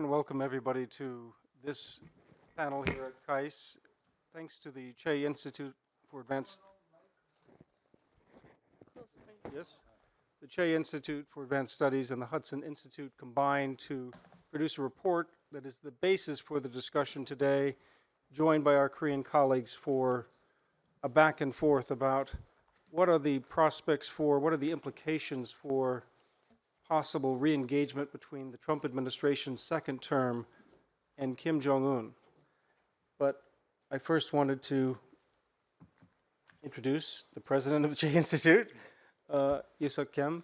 want to welcome everybody to this panel here at KAIS. Thanks to the Che Institute for Advanced... Yes? The Che Institute for Advanced Studies and the Hudson Institute combined to produce a report that is the basis for the discussion today, joined by our Korean colleagues for a back and forth about what are the prospects for, what are the implications for possible re-engagement between the Trump administration's second term and Kim Jong-un. But I first wanted to introduce the president of the Che Institute, Yoo-Suk Kim.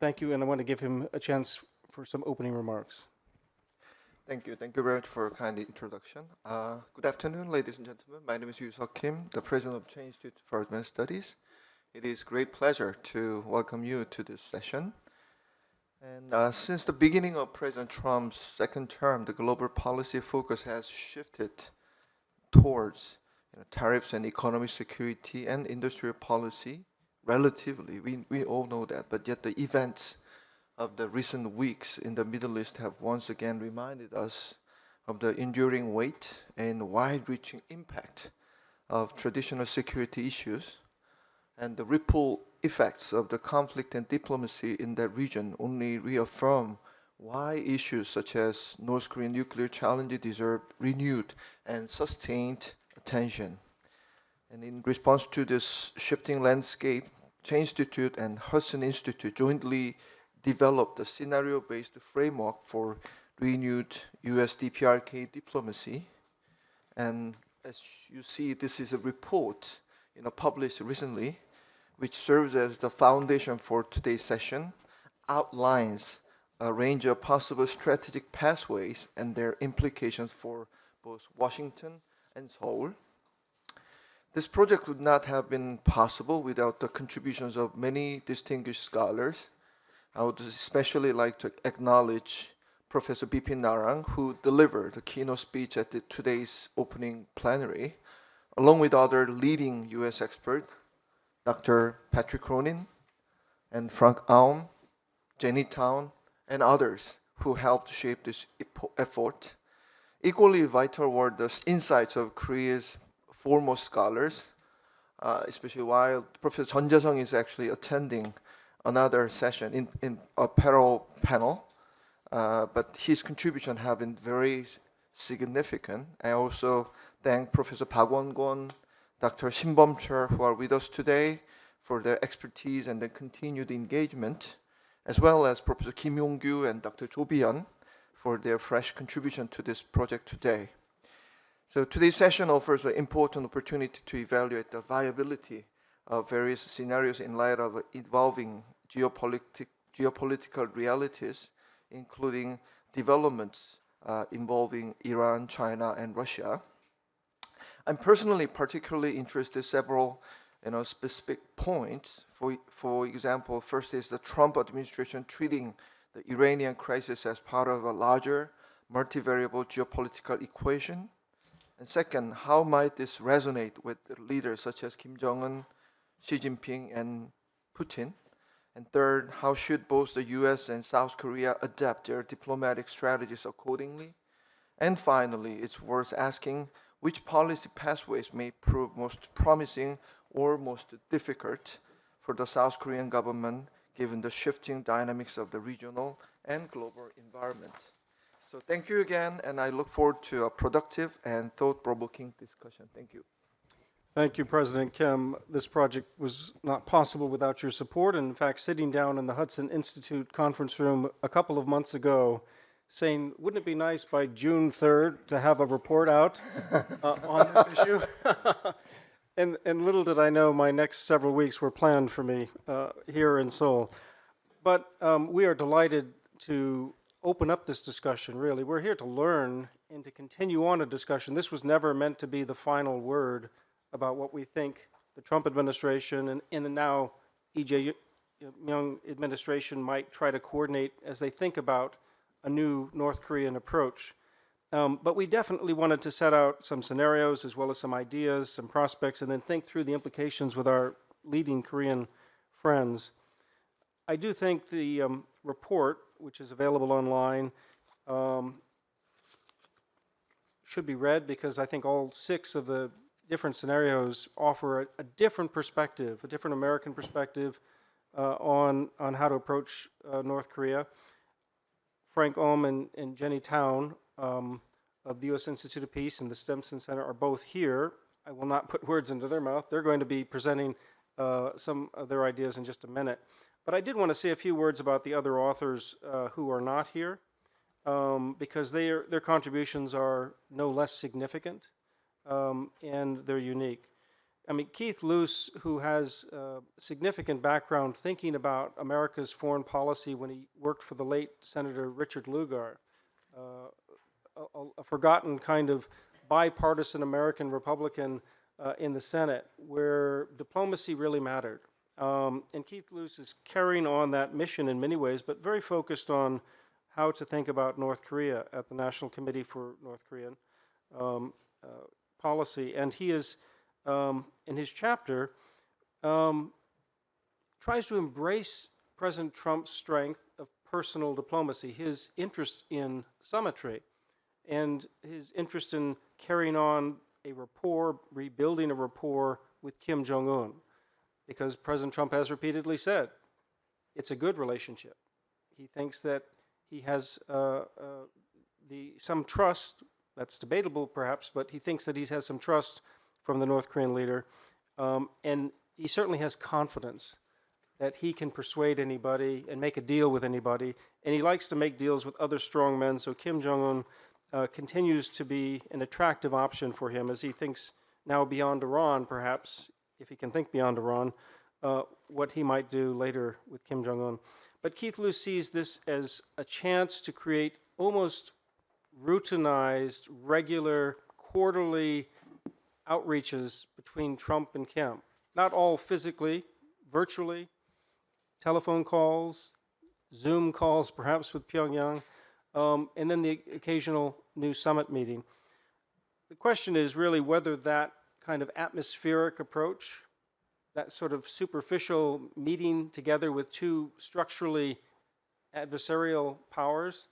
Thank you, and I want to give him a chance for some opening remarks. Thank you. Thank you very much for a kind introduction. Good afternoon, ladies and gentlemen. My name is Yoo-Suk Kim, the president of Che Institute for Advanced Studies. It is a great pleasure to welcome you to this session. And since the beginning of President Trump's second term, the global policy focus has shifted towards tariffs and economic security and industrial policy. Relatively, we all know that, but yet the events of the recent weeks in the Middle East have once again reminded us of the enduring weight and wide-reaching impact of traditional security issues, and the ripple effects of the conflict and diplomacy in that region only reaffirm why issues such as North Korean nuclear challenge deserve renewed and sustained attention. And in response to this shifting landscape, Che Institute and Hudson Institute jointly developed a scenario-based framework for renewed U.S. DPRK diplomacy. And as you see, this is a report published recently, which serves as the foundation for today's session, outlines a range of possible strategic pathways and their implications for both Washington and Seoul. This project would not have been possible without the contributions of many distinguished scholars. I would especially like to acknowledge Professor Bipin Narang, who delivered the keynote speech at today's opening plenary, along with other leading U.S. experts, Dr. Patrick Cronin and Frank Aum, Jenny Town, and others who helped shape this effort. Equally vital were the insights of Korea's foremost scholars, especially while Professor Jeon Jae-sung is actually attending another session in a parallel panel, but his contribution have been very significant. I also thank Professor Park Won-kwon, Dr. Shin Bum-chul, who are with us today, for their expertise and their continued engagement, as well as Professor Kim Yong-gyu and Dr. Jo Bi-yeon for their fresh contribution to this project today. So today's session offers an important opportunity to evaluate the viability of various scenarios in light of evolving geopolitical realities, including developments involving Iran, China, and Russia. I'm personally particularly interested in several specific points. For example, first is the Trump administration treating the Iranian crisis as part of a larger multivariable geopolitical equation. And second, how might this resonate with leaders such as Kim Jong-un, Xi Jinping, and Putin? And third, how should both the US and South Korea adapt their diplomatic strategies accordingly? And finally, it's worth asking which policy pathways may prove most promising or most difficult for the South Korean government given the shifting dynamics of the regional and global environment. So thank you again, and I look forward to a productive and thought-provoking discussion. Thank you. Thank you, President Kim. This project was not possible without your support. And in fact, sitting down in the Hudson Institute conference room a couple of months ago, saying, wouldn't it be nice by June 3rd to have a report out on this issue? and little did I know my next several weeks were planned for me here in Seoul. But we are delighted to open up this discussion, really. We're here to learn and to continue on a discussion. This was never meant to be the final word about what we think the Trump administration and the now E.J. Young administration might try to coordinate as they think about a new North Korean approach. But we definitely wanted to set out some scenarios as well as some ideas, some prospects, and then think through the implications with our leading Korean friends. I do think the report, which is available online, should be read because I think all 6 of the different scenarios offer a different perspective, a different American perspective on how to approach North Korea. Frank Ohm and Jenny Town of the U.S. Institute of Peace and the Stimson Center are both here. I will not put words into their mouth. They're going to be presenting some of their ideas in just a minute. But I did want to say a few words about the other authors who are not here, because their contributions are no less significant, and they're unique. I mean, Keith Luce, who has significant background thinking about America's foreign policy when he worked for the late Senator Richard Lugar, a forgotten kind of bipartisan American Republican in the Senate, where diplomacy really mattered. And Keith Luce is carrying on that mission in many ways, but very focused on how to think about North Korea at the National Committee for North Korean Policy. And he is, in his chapter, tries to embrace President Trump's strength of personal diplomacy, his interest in summitry, and his interest in carrying on a rapport, rebuilding a rapport with Kim Jong-un, because President Trump has repeatedly said it's a good relationship. He thinks that he has some trust, that's debatable perhaps, but he thinks that he has some trust from the North Korean leader, and he certainly has confidence that he can persuade anybody and make a deal with anybody, and he likes to make deals with other strong men, so Kim Jong-un continues to be an attractive option for him as he thinks now beyond Iran, perhaps, if he can think beyond Iran, what he might do later with Kim Jong-un. But Keith Luce sees this as a chance to create almost routinized, regular, quarterly outreaches between Trump and Kim. Not all physically, virtually, telephone calls, Zoom calls, perhaps with Pyongyang, and then the occasional new summit meeting. The question is really whether that kind of atmospheric approach, that sort of superficial meeting together with 2 structurally adversarial powers,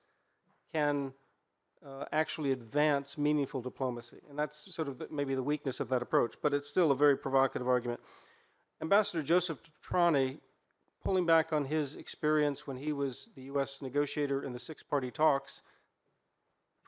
can actually advance meaningful diplomacy. And that's sort of maybe the weakness of that approach, but it's still a very provocative argument. Ambassador Joseph Trani, pulling back on his experience when he was the U.S. negotiator in the 6-party talks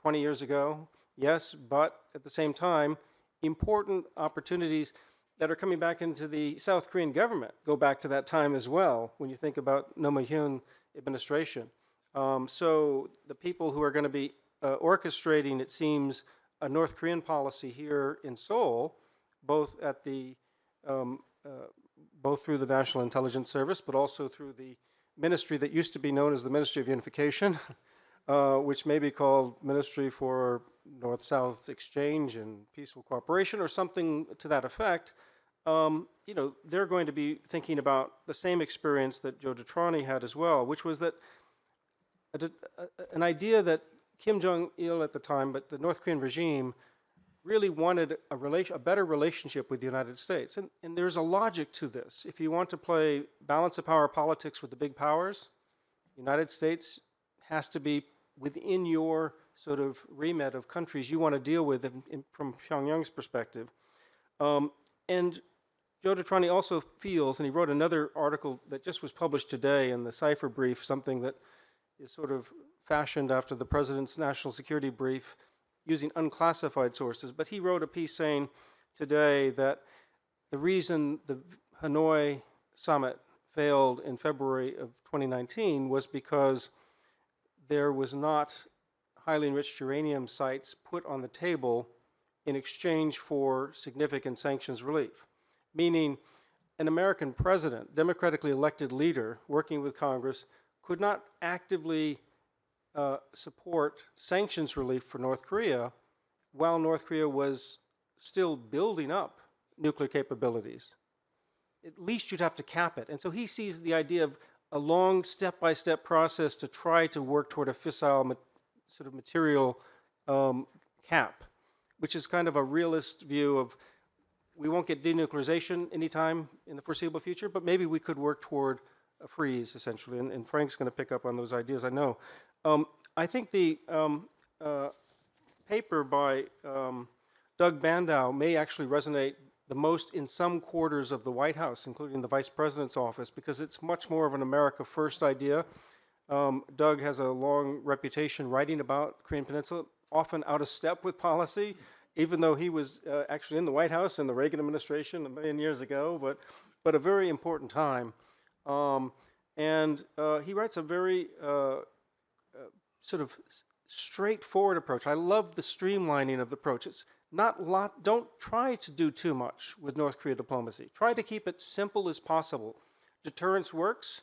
20 years ago, yes, but at the same time, important opportunities that are coming back into the South Korean government go back to that time as well, when you think about Roh Moo-hyun administration. So the people who are going to be orchestrating, it seems, a North Korean policy here in Seoul, both at the both through the National Intelligence Service, but also through the ministry that used to be known as the Ministry of Unification, which may be called Ministry for North-South Exchange and Peaceful Cooperation, or something to that effect. You know, they're going to be thinking about the same experience that Joe Detrani had as well, which was that an idea that Kim Jong-il at the time, but the North Korean regime, really wanted a better relationship with the United States. And there's a logic to this. If you want to play balance of power politics with the big powers, the United States has to be within your sort of remit of countries you want to deal with from Pyongyang's perspective. And Joe Detrani also feels, and he wrote another article that just was published today in the Cipher Brief, something that is sort of fashioned after the President's National Security Brief, using unclassified sources, but he wrote a piece saying today that the reason the Hanoi summit failed in February of 2019 was because there was not highly enriched uranium sites put on the table in exchange for significant sanctions relief, meaning an American president, democratically elected leader working with Congress, could not actively support sanctions relief for North Korea while North Korea was still building up nuclear capabilities. At least you'd have to cap it. And so he sees the idea of a long step-by-step process to try to work toward a fissile sort of material cap, which is kind of a realist view of we won't get denuclearization anytime in the foreseeable future, but maybe we could work toward a freeze, essentially. And Frank's going to pick up on those ideas, I know. I think the paper by Doug Bandow may actually resonate the most in some quarters of the White House, including the Vice President's office, because it's much more of an America First idea. Doug has a long reputation writing about Korean Peninsula, often out of step with policy, even though he was actually in the White House in the Reagan administration a million years ago, but a very important time. And he writes a very sort of straightforward approach. I love the streamlining of the approach. It's not don't try to do too much with North Korea diplomacy. Try to keep it simple as possible. Deterrence works.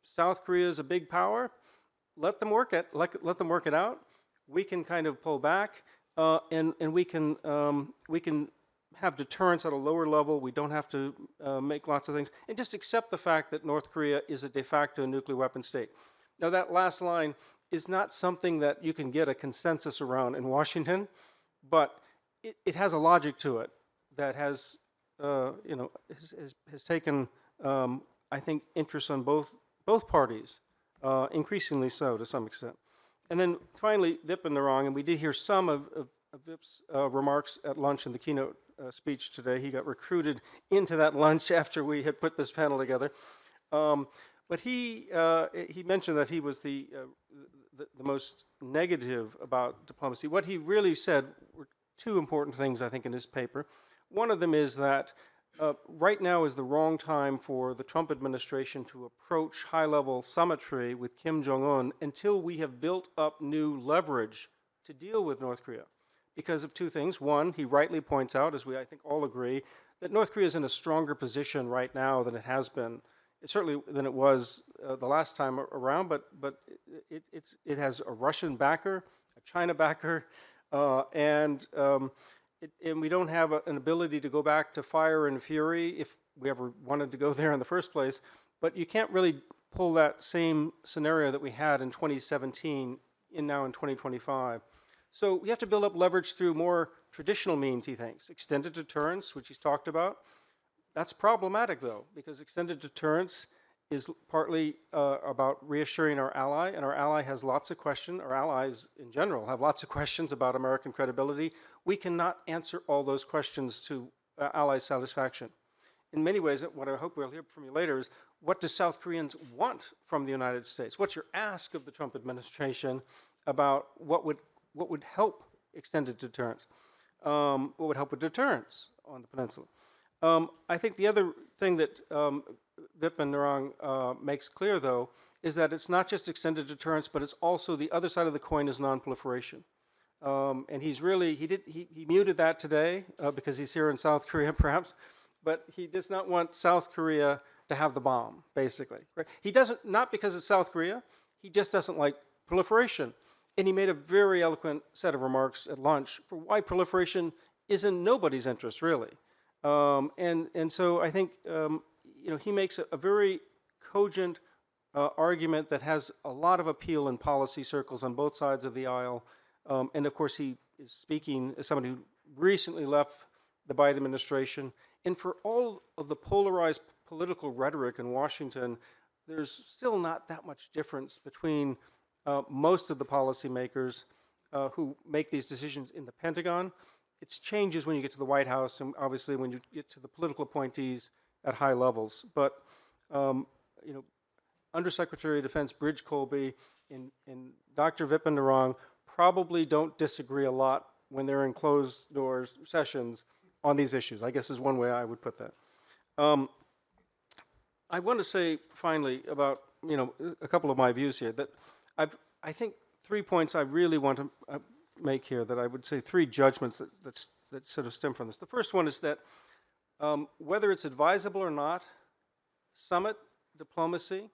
South Korea is a big power. Let them work it out. We can kind of pull back, and we can have deterrence at a lower level. We don't have to make lots of things, and just accept the fact that North Korea is a de facto nuclear weapon state. Now, that last line is not something that you can get a consensus around in Washington, but it has a logic to it that has taken, I think, interest on both parties, increasingly so to some extent. And then finally, Vipin Narong, and we did hear some of Vip's remarks at lunch in the keynote speech today. He got recruited into that lunch after we had put this panel together. But he mentioned that he was the most negative about diplomacy. What he really said were two important things, I think, in his paper. One of them is that right now is the wrong time for the Trump administration to approach high-level summitry with Kim Jong-un until we have built up new leverage to deal with North Korea. Because of two things. One, he rightly points out, as we, I think, all agree, that North Korea is in a stronger position right now than it has been, certainly than it was the last time around, but it has a Russian backer, a China backer, and we don't have an ability to go back to fire and fury if we ever wanted to go there in the first place. But you can't really pull that same scenario that we had in 2017 now in 2025. So we have to build up leverage through more traditional means, he thinks. Extended deterrence, which he's talked about. That's problematic, though, because extended deterrence is partly about reassuring our ally, and our ally has lots of questions. Our allies, in general, have lots of questions about American credibility. We cannot answer all those questions to allies' satisfaction. In many ways, what I hope we'll hear from you later is, what do South Koreans want from the United States? What's your ask of the Trump administration about what would help extended deterrence? What would help with deterrence on the peninsula? I think the other thing that Vipin Narong makes clear, though, is that it's not just extended deterrence, but it's also the other side of the coin is non-proliferation. And he muted that today because he's here in South Korea, perhaps, but he does not want South Korea to have the bomb, basically. Right? He doesn't, not because it's South Korea, he just doesn't like proliferation. And he made a very eloquent set of remarks at lunch for why proliferation is in nobody's interest, really. And so I think he makes a very cogent argument that has a lot of appeal in policy circles on both sides of the aisle. And of course, he is speaking as somebody who recently left the Biden administration. And for all of the polarized political rhetoric in Washington, there's still not that much difference between most of the policymakers who make these decisions in the Pentagon. It changes when you get to the White House, and obviously when you get to the political appointees at high levels. But Undersecretary of Defense Bridge Colby and Dr. Vipin Narong probably don't disagree a lot when they're in closed doors sessions on these issues, I guess is one way I would put that. I want to say finally about a couple of my views here, that I think 3 points I really want to make here, that I would say 3 judgments that sort of stem from this. The first one is that whether it's advisable or not, summit diplomacy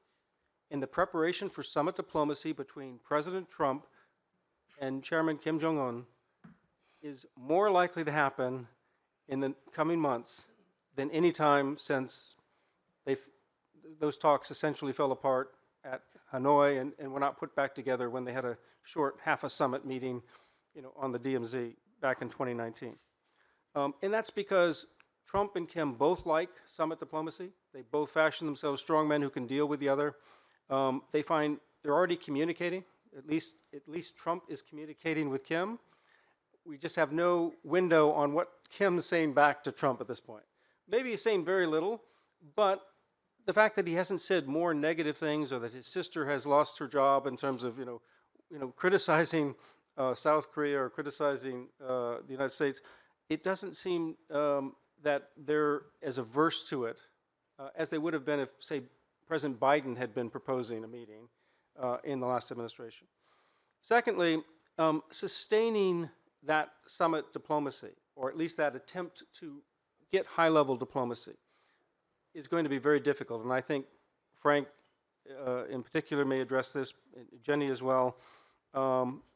and the preparation for summit diplomacy between President Trump and Chairman Kim Jong-un is more likely to happen in the coming months than any time since those talks essentially fell apart at Hanoi and were not put back together when they had a short half-a-summit meeting on the DMZ back in 2019. And that's because Trump and Kim both like summit diplomacy. They both fashion themselves strong men who can deal with the other. They find they're already communicating at least Trump is communicating with Kim. We just have no window on what Kim's saying back to Trump at this point. Maybe he's saying very little, but the fact that he hasn't said more negative things, or that his sister has lost her job in terms of criticizing South Korea or criticizing the United States, it doesn't seem that they're as averse to it as they would have been if, say, President Biden had been proposing a meeting in the last administration. Secondly, sustaining that summit diplomacy, or at least that attempt to get high-level diplomacy, is going to be very difficult. And I think Frank in particular may address this, Jenny as well.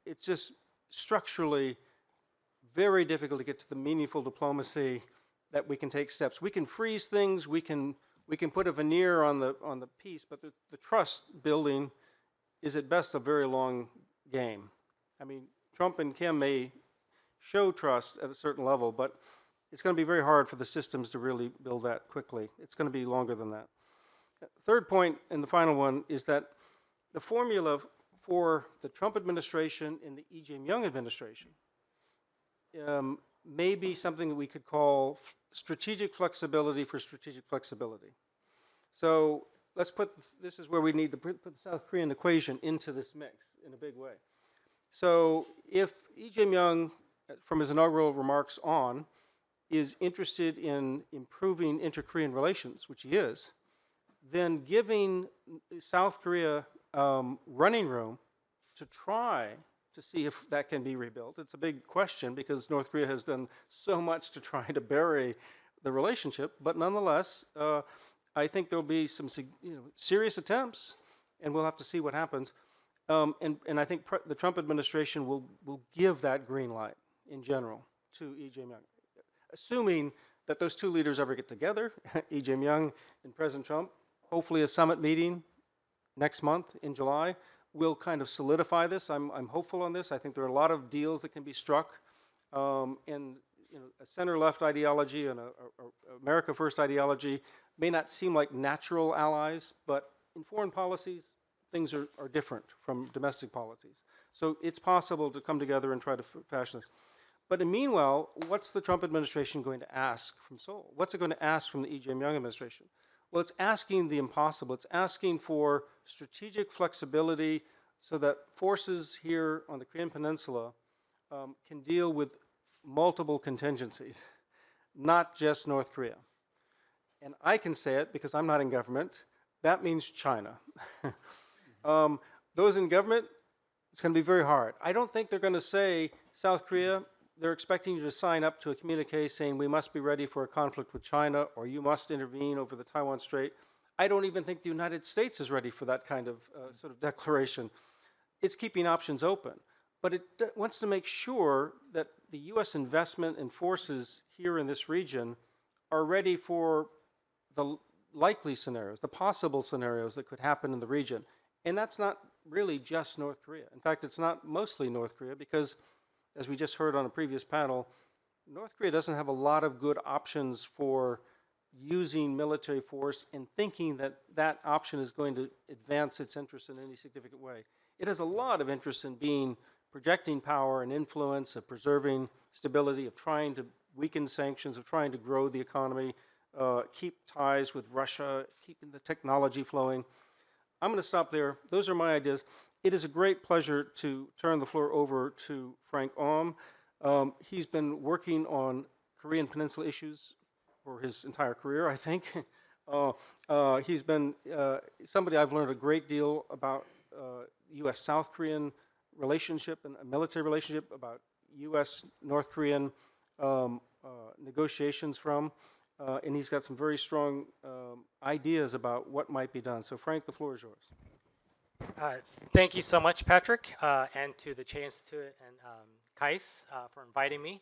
It's just structurally very difficult to get to the meaningful diplomacy that we can take steps. We can freeze things, we can put a veneer on the piece, but the trust building is at best a very long game. I mean, Trump and Kim may show trust at a certain level, but it's going to be very hard for the systems to really build that quickly. It's going to be longer than that. Third point, and the final one, is that the formula for the Trump administration and the E. James Young administration may be something that we could call strategic flexibility for strategic flexibility. So let's put, this is where we need to put the South Korean equation into this mix in a big way. So if E. James Young, from his inaugural remarks on, is interested in improving inter-Korean relations, which he is, then giving South Korea running room to try to see if that can be rebuilt. It's a big question because North Korea has done so much to try to bury the relationship, but nonetheless, I think there'll be some serious attempts, and we'll have to see what happens. And I think the Trump administration will give that green light in general to E. James Young, assuming that those two leaders ever get together, E. James Young and President Trump. Hopefully a summit meeting next month in July will kind of solidify this. I'm hopeful on this. I think there are a lot of deals that can be struck. And a center-left ideology and a America First ideology may not seem like natural allies, but in foreign policies, things are different from domestic policies. So it's possible to come together and try to fashion this. But meanwhile, what's the Trump administration going to ask from Seoul? What's it going to ask from the E. James Young administration? Well, it's asking the impossible. It's asking for strategic flexibility so that forces here on the Korean Peninsula can deal with multiple contingencies, not just North Korea. And I can say it because I'm not in government. That means China. Those in government, it's going to be very hard. I don't think they're going to say, South Korea, they're expecting you to sign up to a communique saying we must be ready for a conflict with China, or you must intervene over the Taiwan Strait. I don't even think the United States is ready for that kind of sort of declaration. It's keeping options open. But it wants to make sure that the U.S. investment and forces here in this region are ready for the likely scenarios, the possible scenarios that could happen in the region. And that's not really just North Korea. In fact, it's not mostly North Korea because, as we just heard on a previous panel, North Korea doesn't have a lot of good options for using military force and thinking that that option is going to advance its interests in any significant way. It has a lot of interest in projecting power and influence, of preserving stability, of trying to weaken sanctions, of trying to grow the economy, keep ties with Russia, keeping the technology flowing. I'm going to stop there. Those are my ideas. It is a great pleasure to turn the floor over to Frank Aum. He's been working on Korean Peninsula issues for his entire career, I think. He's been somebody I've learned a great deal about U.S.-South Korean relationship and a military relationship, about U.S.-North Korean negotiations from, and he's got some very strong ideas about what might be done. So Frank, the floor is yours. Thank you so much, Patrick, and to the Che Institute and Kais for inviting me.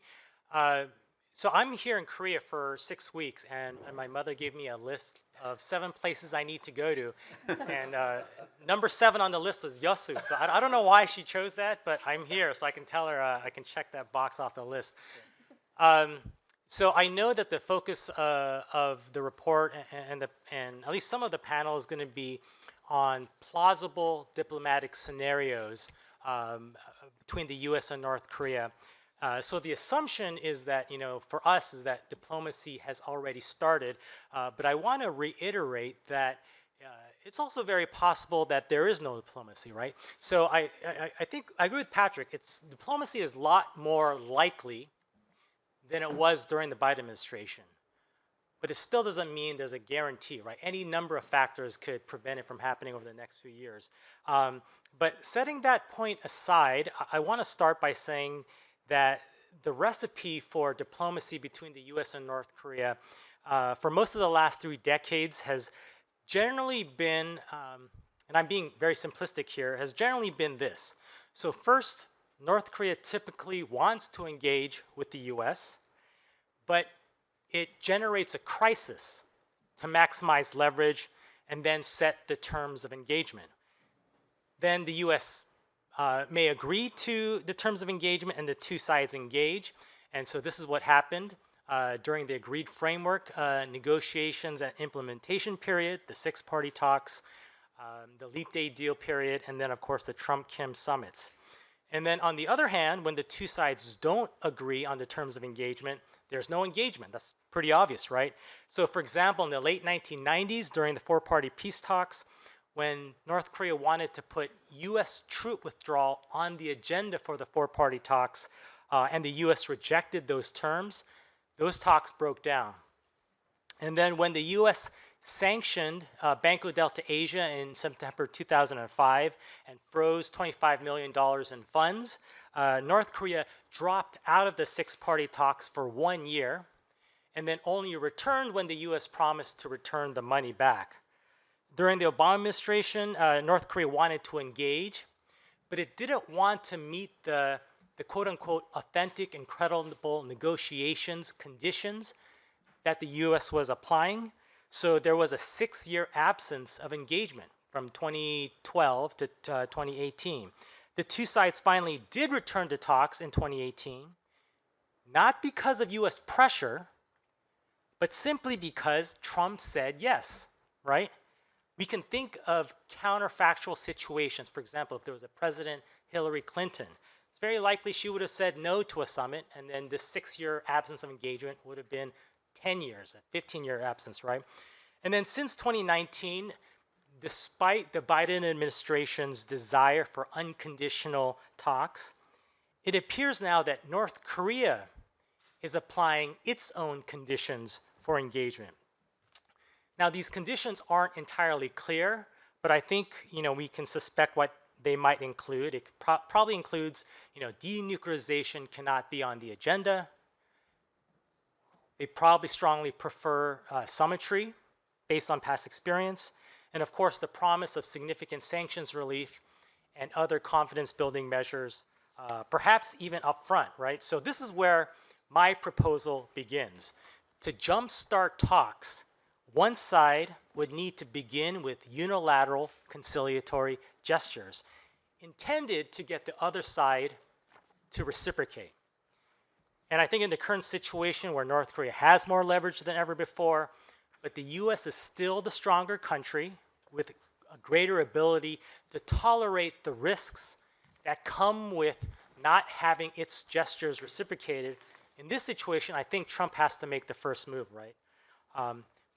So I'm here in Korea for 6 weeks, and my mother gave me a list of 7 places I need to go to, and number 7 on the list was Yeosu. So I don't know why she chose that, but I'm here, so I can tell her I can check that box off the list. So I know that the focus of the report and at least some of the panel is going to be on plausible diplomatic scenarios between the U.S. and North Korea. So the assumption is that, for us, is that diplomacy has already started. But I want to reiterate that it's also very possible that there is no diplomacy, right? So I think I agree with Patrick. Diplomacy is a lot more likely than it was during the Biden administration. But it still doesn't mean there's a guarantee, right? Any number of factors could prevent it from happening over the next few years. But setting that point aside, I want to start by saying that the recipe for diplomacy between the US and North Korea for most of the last 3 decades has generally been, and I'm being very simplistic here, has generally been this. So first, North Korea typically wants to engage with the US, but it generates a crisis to maximize leverage and then set the terms of engagement. Then the US may agree to the terms of engagement and the 2 sides engage. And so this is what happened during the agreed framework negotiations and implementation period, the 6-party talks, the Leap Day deal period, and then of course the Trump-Kim summits. And then on the other hand, when the 2 sides don't agree on the terms of engagement, there's no engagement. That's pretty obvious, right? So for example, in the late 1990s, during the 4-party peace talks, when North Korea wanted to put US troop withdrawal on the agenda for the 4-party talks, and the US rejected those terms, those talks broke down. And then when the US sanctioned Banco Delta Asia in September 2005 and froze $25 million in funds, North Korea dropped out of the 6-party talks for 1 year and then only returned when the US promised to return the money back. During the Obama administration, North Korea wanted to engage, but it didn't want to meet the quote-unquote authentic and credible negotiations conditions that the US was applying. So there was a 6-year absence of engagement from 2012 to 2018. The 2 sides finally did return to talks in 2018, not because of US pressure, but simply because Trump said yes, right? We can think of counterfactual situations. For example, if there was a President Hillary Clinton, it's very likely she would have said no to a summit, and then this 6-year absence of engagement would have been 10 years, a 15-year absence, right? And then since 2019, despite the Biden administration's desire for unconditional talks, it appears now that North Korea is applying its own conditions for engagement. Now, these conditions aren't entirely clear, but I think we can suspect what they might include. It probably includes, denuclearization cannot be on the agenda. They probably strongly prefer symmetry based on past experience. And of course, the promise of significant sanctions relief and other confidence-building measures, perhaps even upfront, right? So this is where my proposal begins. To jumpstart talks, one side would need to begin with unilateral conciliatory gestures intended to get the other side to reciprocate. And I think in the current situation where North Korea has more leverage than ever before, but the US is still the stronger country with a greater ability to tolerate the risks that come with not having its gestures reciprocated. In this situation, I think Trump has to make the first move, right?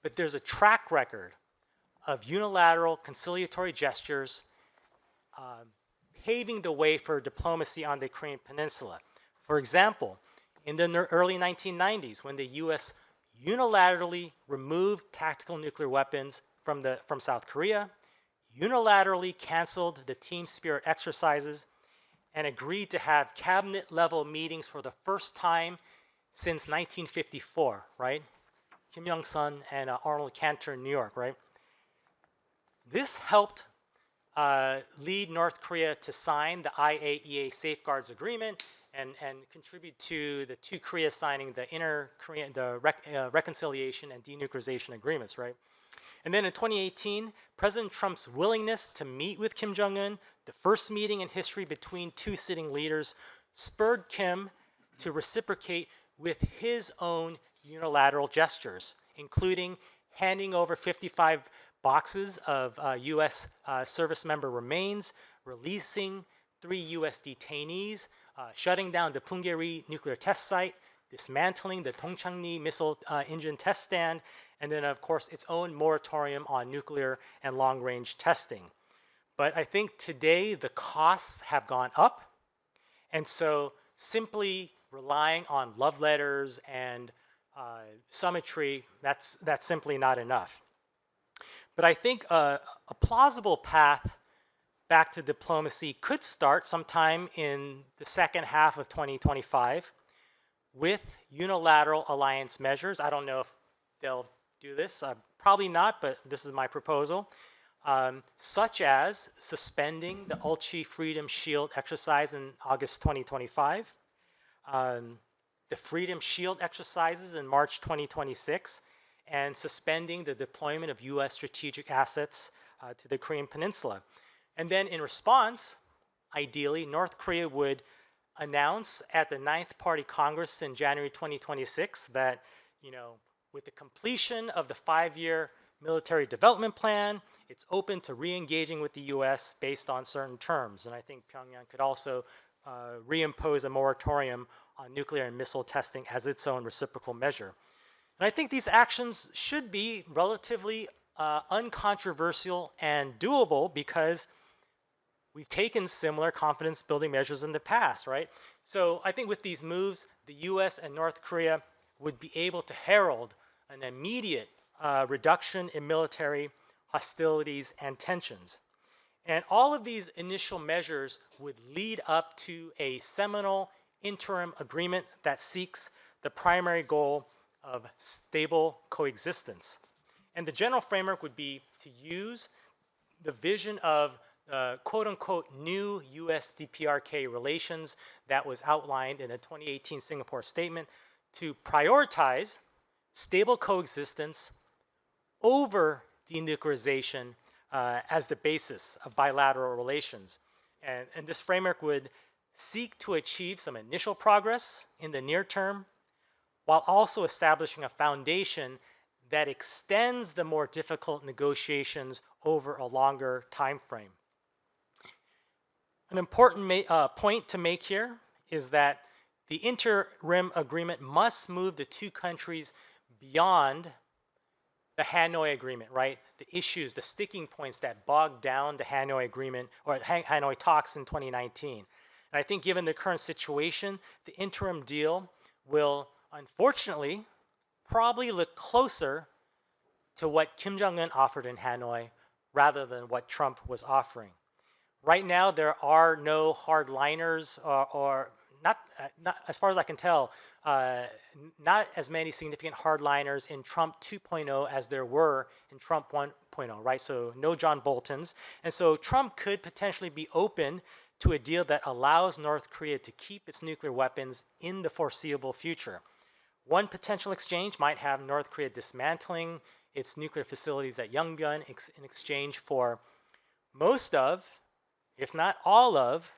But there's a track record of unilateral conciliatory gestures paving the way for diplomacy on the Korean Peninsula. For example, in the early 1990s, when the US unilaterally removed tactical nuclear weapons from South Korea, unilaterally canceled the Team Spirit exercises, and agreed to have cabinet-level meetings for the first time since 1954, right? Kim Young-sun and Arnold Cantor in New York, right? This helped lead North Korea to sign the IAEA Safeguards Agreement and contribute to the 2 Koreas signing the Reconciliation and Denuclearization Agreements, right? And then in 2018, President Trump's willingness to meet with Kim Jong-un, the first meeting in history between 2 sitting leaders, spurred Kim to reciprocate with his own unilateral gestures, including handing over 55 boxes of US service member remains, releasing 3 U.S. detainees, shutting down the Punggye-ri nuclear test site, dismantling the Dongchangni missile engine test stand, and then, of course, its own moratorium on nuclear and long-range testing. But I think today the costs have gone up, and so simply relying on love letters and summitry, that's simply not enough. But I think a plausible path back to diplomacy could start sometime in the second half of 2025 with unilateral alliance measures. I don't know if they'll do this, probably not, but this is my proposal, such as suspending the Ulchi Freedom Shield exercise in August 2025, the Freedom Shield exercises in March 2026, and suspending the deployment of U.S. strategic assets to the Korean Peninsula. And then in response, ideally, North Korea would announce at the 9th Party Congress in January 2026 that, with the completion of the 5-year military development plan, it's open to re-engaging with the U.S. based on certain terms. And I think Pyongyang could also reimpose a moratorium on nuclear and missile testing as its own reciprocal measure. And I think these actions should be relatively uncontroversial and doable because we've taken similar confidence-building measures in the past, right? So I think with these moves, the U.S. and North Korea would be able to herald an immediate reduction in military hostilities and tensions. And all of these initial measures would lead up to a seminal interim agreement that seeks the primary goal of stable coexistence. And the general framework would be to use the vision of quote-unquote new US-DPRK relations that was outlined in the 2018 Singapore Statement to prioritize stable coexistence over denuclearization as the basis of bilateral relations. And this framework would seek to achieve some initial progress in the near term while also establishing a foundation that extends the more difficult negotiations over a longer time frame. An important point to make here is that the interim agreement must move the two countries beyond the Hanoi Agreement, right? The issues, the sticking points that bogged down the Hanoi Agreement or Hanoi talks in 2019. And I think given the current situation, the interim deal will unfortunately probably look closer to what Kim Jong-un offered in Hanoi rather than what Trump was offering. Right now, there are no hardliners or not as far as I can tell, not as many significant hardliners in Trump 2.0 as there were in Trump 1.0, right? So no John Boltons. And so Trump could potentially be open to a deal that allows North Korea to keep its nuclear weapons in the foreseeable future. One potential exchange might have North Korea dismantling its nuclear facilities at Yongbyon in exchange for most of, if not all of,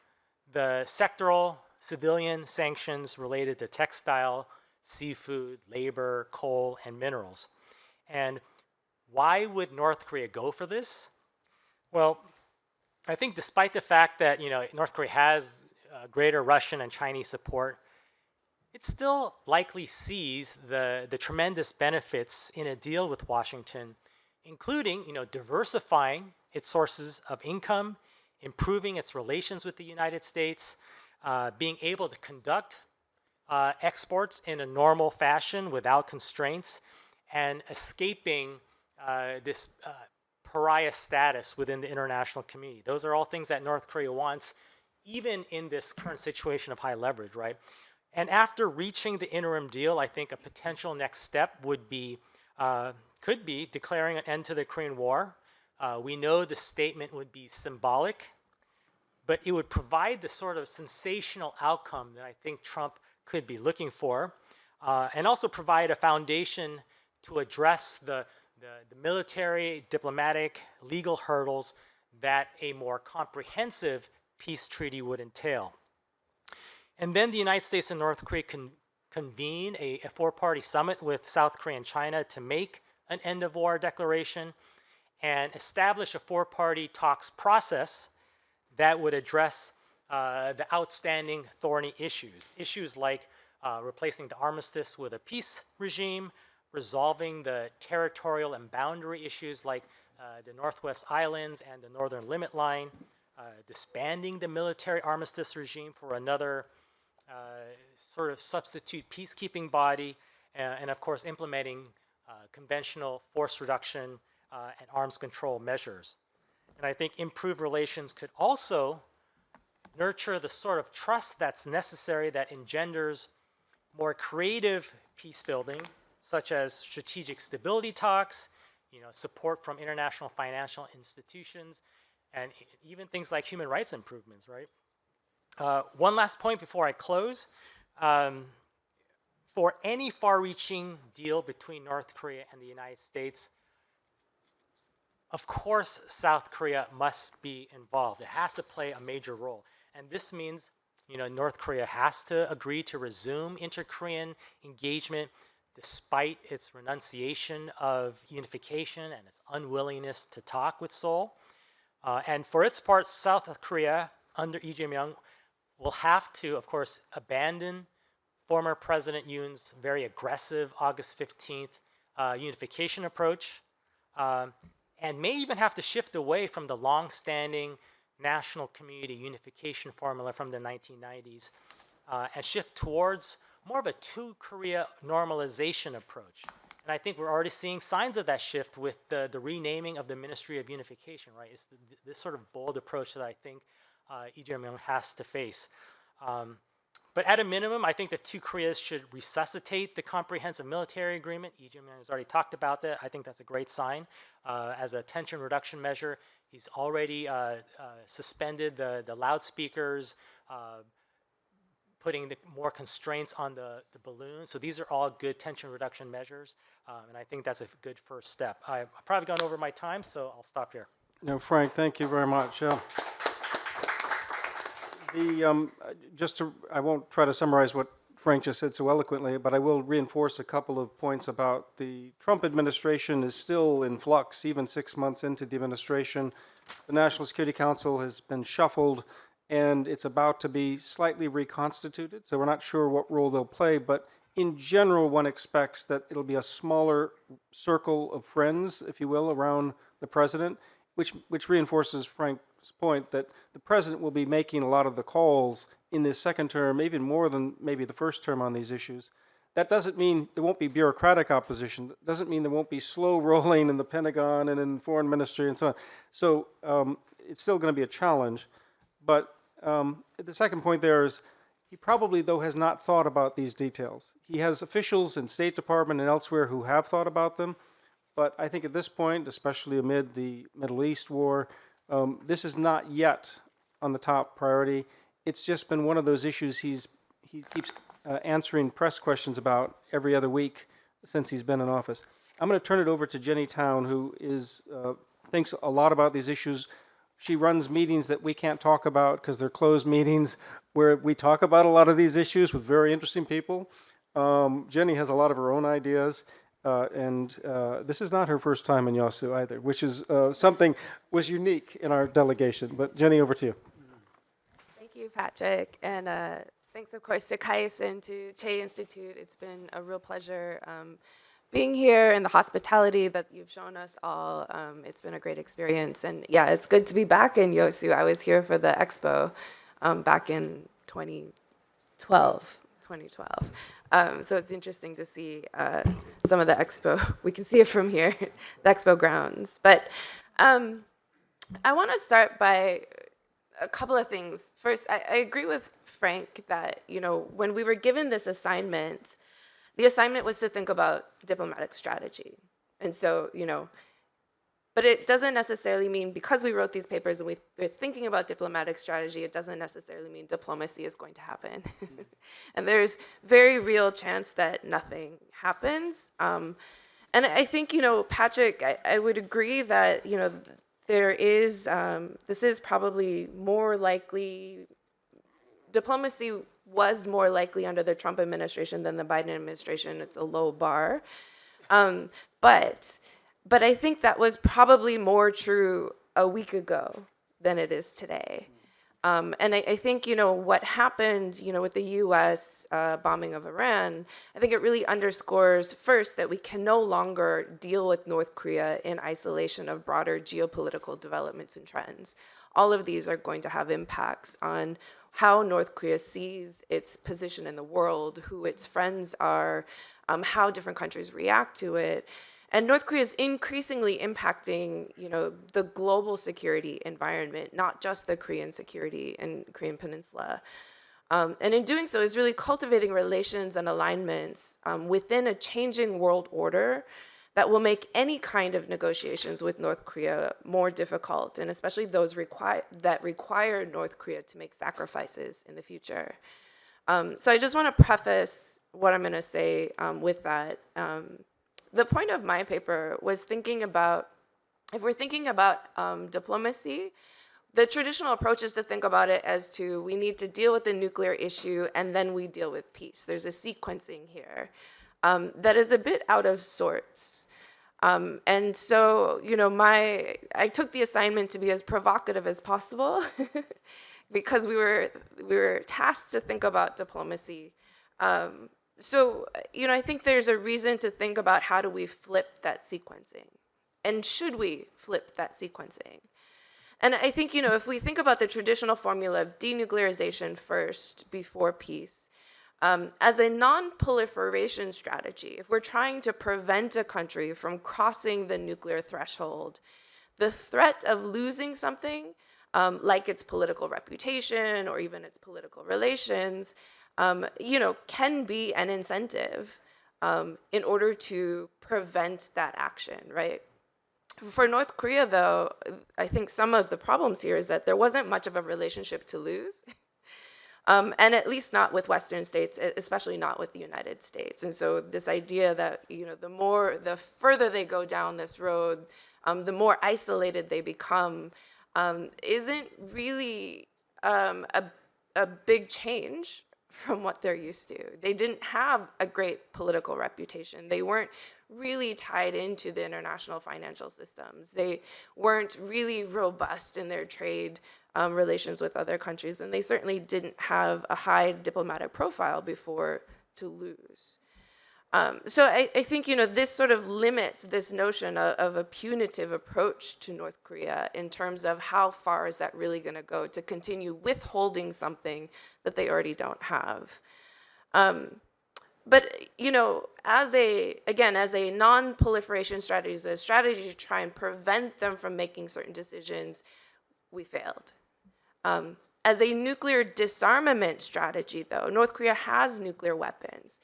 the sectoral civilian sanctions related to textile, seafood, labor, coal, and minerals. And why would North Korea go for this? Well, I think despite the fact that North Korea has greater Russian and Chinese support, it still likely sees the tremendous benefits in a deal with Washington, including diversifying its sources of income, improving its relations with the United States, being able to conduct exports in a normal fashion without constraints, and escaping this pariah status within the international community. Those are all things that North Korea wants, even in this current situation of high leverage, right? And after reaching the interim deal, I think a potential next step would be, could be declaring an end to the Korean War. We know the statement would be symbolic, but it would provide the sort of sensational outcome that I think Trump could be looking for, and also provide a foundation to address the military, diplomatic, legal hurdles that a more comprehensive peace treaty would entail. And then the United States and North Korea can convene a four-party summit with South Korea and China to make an end-of-war declaration and establish a four-party talks process that would address the outstanding thorny issues like replacing the armistice with a peace regime, resolving the territorial and boundary issues like the Northwest Islands and the Northern Limit Line, disbanding the military armistice regime for another sort of substitute peacekeeping body, and of course implementing conventional force reduction and arms control measures. And I think improved relations could also nurture the sort of trust that's necessary that engenders more creative peace building, such as strategic stability talks, support from international financial institutions, and even things like human rights improvements, right? One last point before I close. For any far-reaching deal between North Korea and the United States, of course, South Korea must be involved. It has to play a major role. And this means, North Korea has to agree to resume inter-Korean engagement despite its renunciation of unification and its unwillingness to talk with Seoul. And for its part, South Korea, under Lee Jae-myung, will have to, of course, abandon former President Yoon's very aggressive August 15th unification approach, and may even have to shift away from the long-standing national community unification formula from the 1990s and shift towards more of a two-Korea normalization approach. And I think we're already seeing signs of that shift with the renaming of the Ministry of Unification, right? It's this sort of bold approach that I think Lee Jae-myung has to face. But at a minimum, I think the two Koreas should resuscitate the comprehensive military agreement. Lee Jae-myung has already talked about that. I think that's a great sign. As a tension reduction measure, he's already suspended the loudspeakers, putting more constraints on the balloon. So these are all good tension reduction measures. And I think that's a good first step. I've probably gone over my time, so I'll stop here. No, Frank, thank you very much. I won't try to summarize what Frank just said so eloquently, but I will reinforce a couple of points about the Trump administration is still in flux, even 6 months into the administration. The National Security Council has been shuffled, and it's about to be slightly reconstituted, so we're not sure what role they'll play, but in general, one expects that it'll be a smaller circle of friends, if you will, around the president, which reinforces Frank's point that the president will be making a lot of the calls in this second term, even more than maybe the first term on these issues. That doesn't mean there won't be bureaucratic opposition. That doesn't mean there won't be slow rolling in the Pentagon and in foreign ministry and so on. So it's still going to be a challenge. But the second point there is he probably, though, has not thought about these details. He has officials in State Department and elsewhere who have thought about them. But I think at this point, especially amid the Middle East war, this is not yet on the top priority. It's just been one of those issues he keeps answering press questions about every other week since he's been in office. I'm going to turn it over to Jenny Town, who thinks a lot about these issues. She runs meetings that we can't talk about because they're closed meetings where we talk about a lot of these issues with very interesting people. Jenny has a lot of her own ideas. And this is not her first time in Yosu either, which is something was unique in our delegation. But Jenny, over to you. Thank you, Patrick. And thanks, of course, to Kais and to Che Institute. It's been a real pleasure being here and the hospitality that you've shown us all. It's been a great experience. And yeah, it's good to be back in Yosu. I was here for the expo back in 2012. So it's interesting to see some of the expo. We can see it from here, the expo grounds. But I want to start by a couple of things. First, I agree with Frank that, when we were given this assignment, the assignment was to think about diplomatic strategy. And so, but it doesn't necessarily mean because we wrote these papers and we're thinking about diplomatic strategy, it doesn't necessarily mean diplomacy is going to happen. And there's very real chance that nothing happens. And I think, Patrick, I would agree that, there is, this is probably more likely, diplomacy was more likely under the Trump administration than the Biden administration. It's a low bar. But I think that was probably more true a week ago than it is today. And I think, what happened, with the U.S. Bombing of Iran, I think it really underscores, first, that we can no longer deal with North Korea in isolation of broader geopolitical developments and trends. All of these are going to have impacts on how North Korea sees its position in the world, who its friends are, how different countries react to it. And North Korea is increasingly impacting, the global security environment, not just the Korean security and Korean Peninsula. And in doing so, is really cultivating relations and alignments within a changing world order that will make any kind of negotiations with North Korea more difficult, and especially those that require North Korea to make sacrifices in the future. So I just want to preface what I'm going to say with that. The point of my paper was thinking about, if we're thinking about diplomacy, the traditional approach is to think about it as to, we need to deal with the nuclear issue and then we deal with peace. There's a sequencing here that is a bit out of sorts. And so, I took the assignment to be as provocative as possible because we were tasked to think about diplomacy. So, I think there's a reason to think about how do we flip that sequencing, and should we flip that sequencing? And I think, if we think about the traditional formula of denuclearization first before peace, as a non-proliferation strategy, if we're trying to prevent a country from crossing the nuclear threshold, the threat of losing something, like its political reputation or even its political relations, can be an incentive in order to prevent that action, right? For North Korea, though, I think some of the problems here is that there wasn't much of a relationship to lose, and at least not with Western states, especially not with the United States. And so this idea that, the further they go down this road, the more isolated they become, isn't really a big change from what they're used to. They didn't have a great political reputation. They weren't really tied into the international financial systems. They weren't really robust in their trade relations with other countries, and they certainly didn't have a high diplomatic profile before to lose. So I think, this sort of limits this notion of a punitive approach to North Korea in terms of how far is that really going to go to continue withholding something that they already don't have. But, as a non-proliferation strategy, as a strategy to try and prevent them from making certain decisions, we failed. As a nuclear disarmament strategy, though, North Korea has nuclear weapons.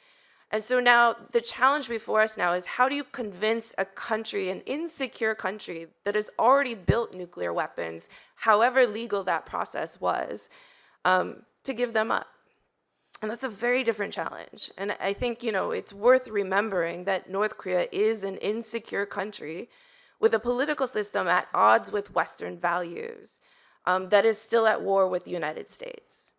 And so now the challenge before us now is, how do you convince a country, an insecure country that has already built nuclear weapons, however legal that process was, to give them up? And that's a very different challenge. And I think, it's worth remembering that North Korea is an insecure country with a political system at odds with Western values that is still at war with the United States.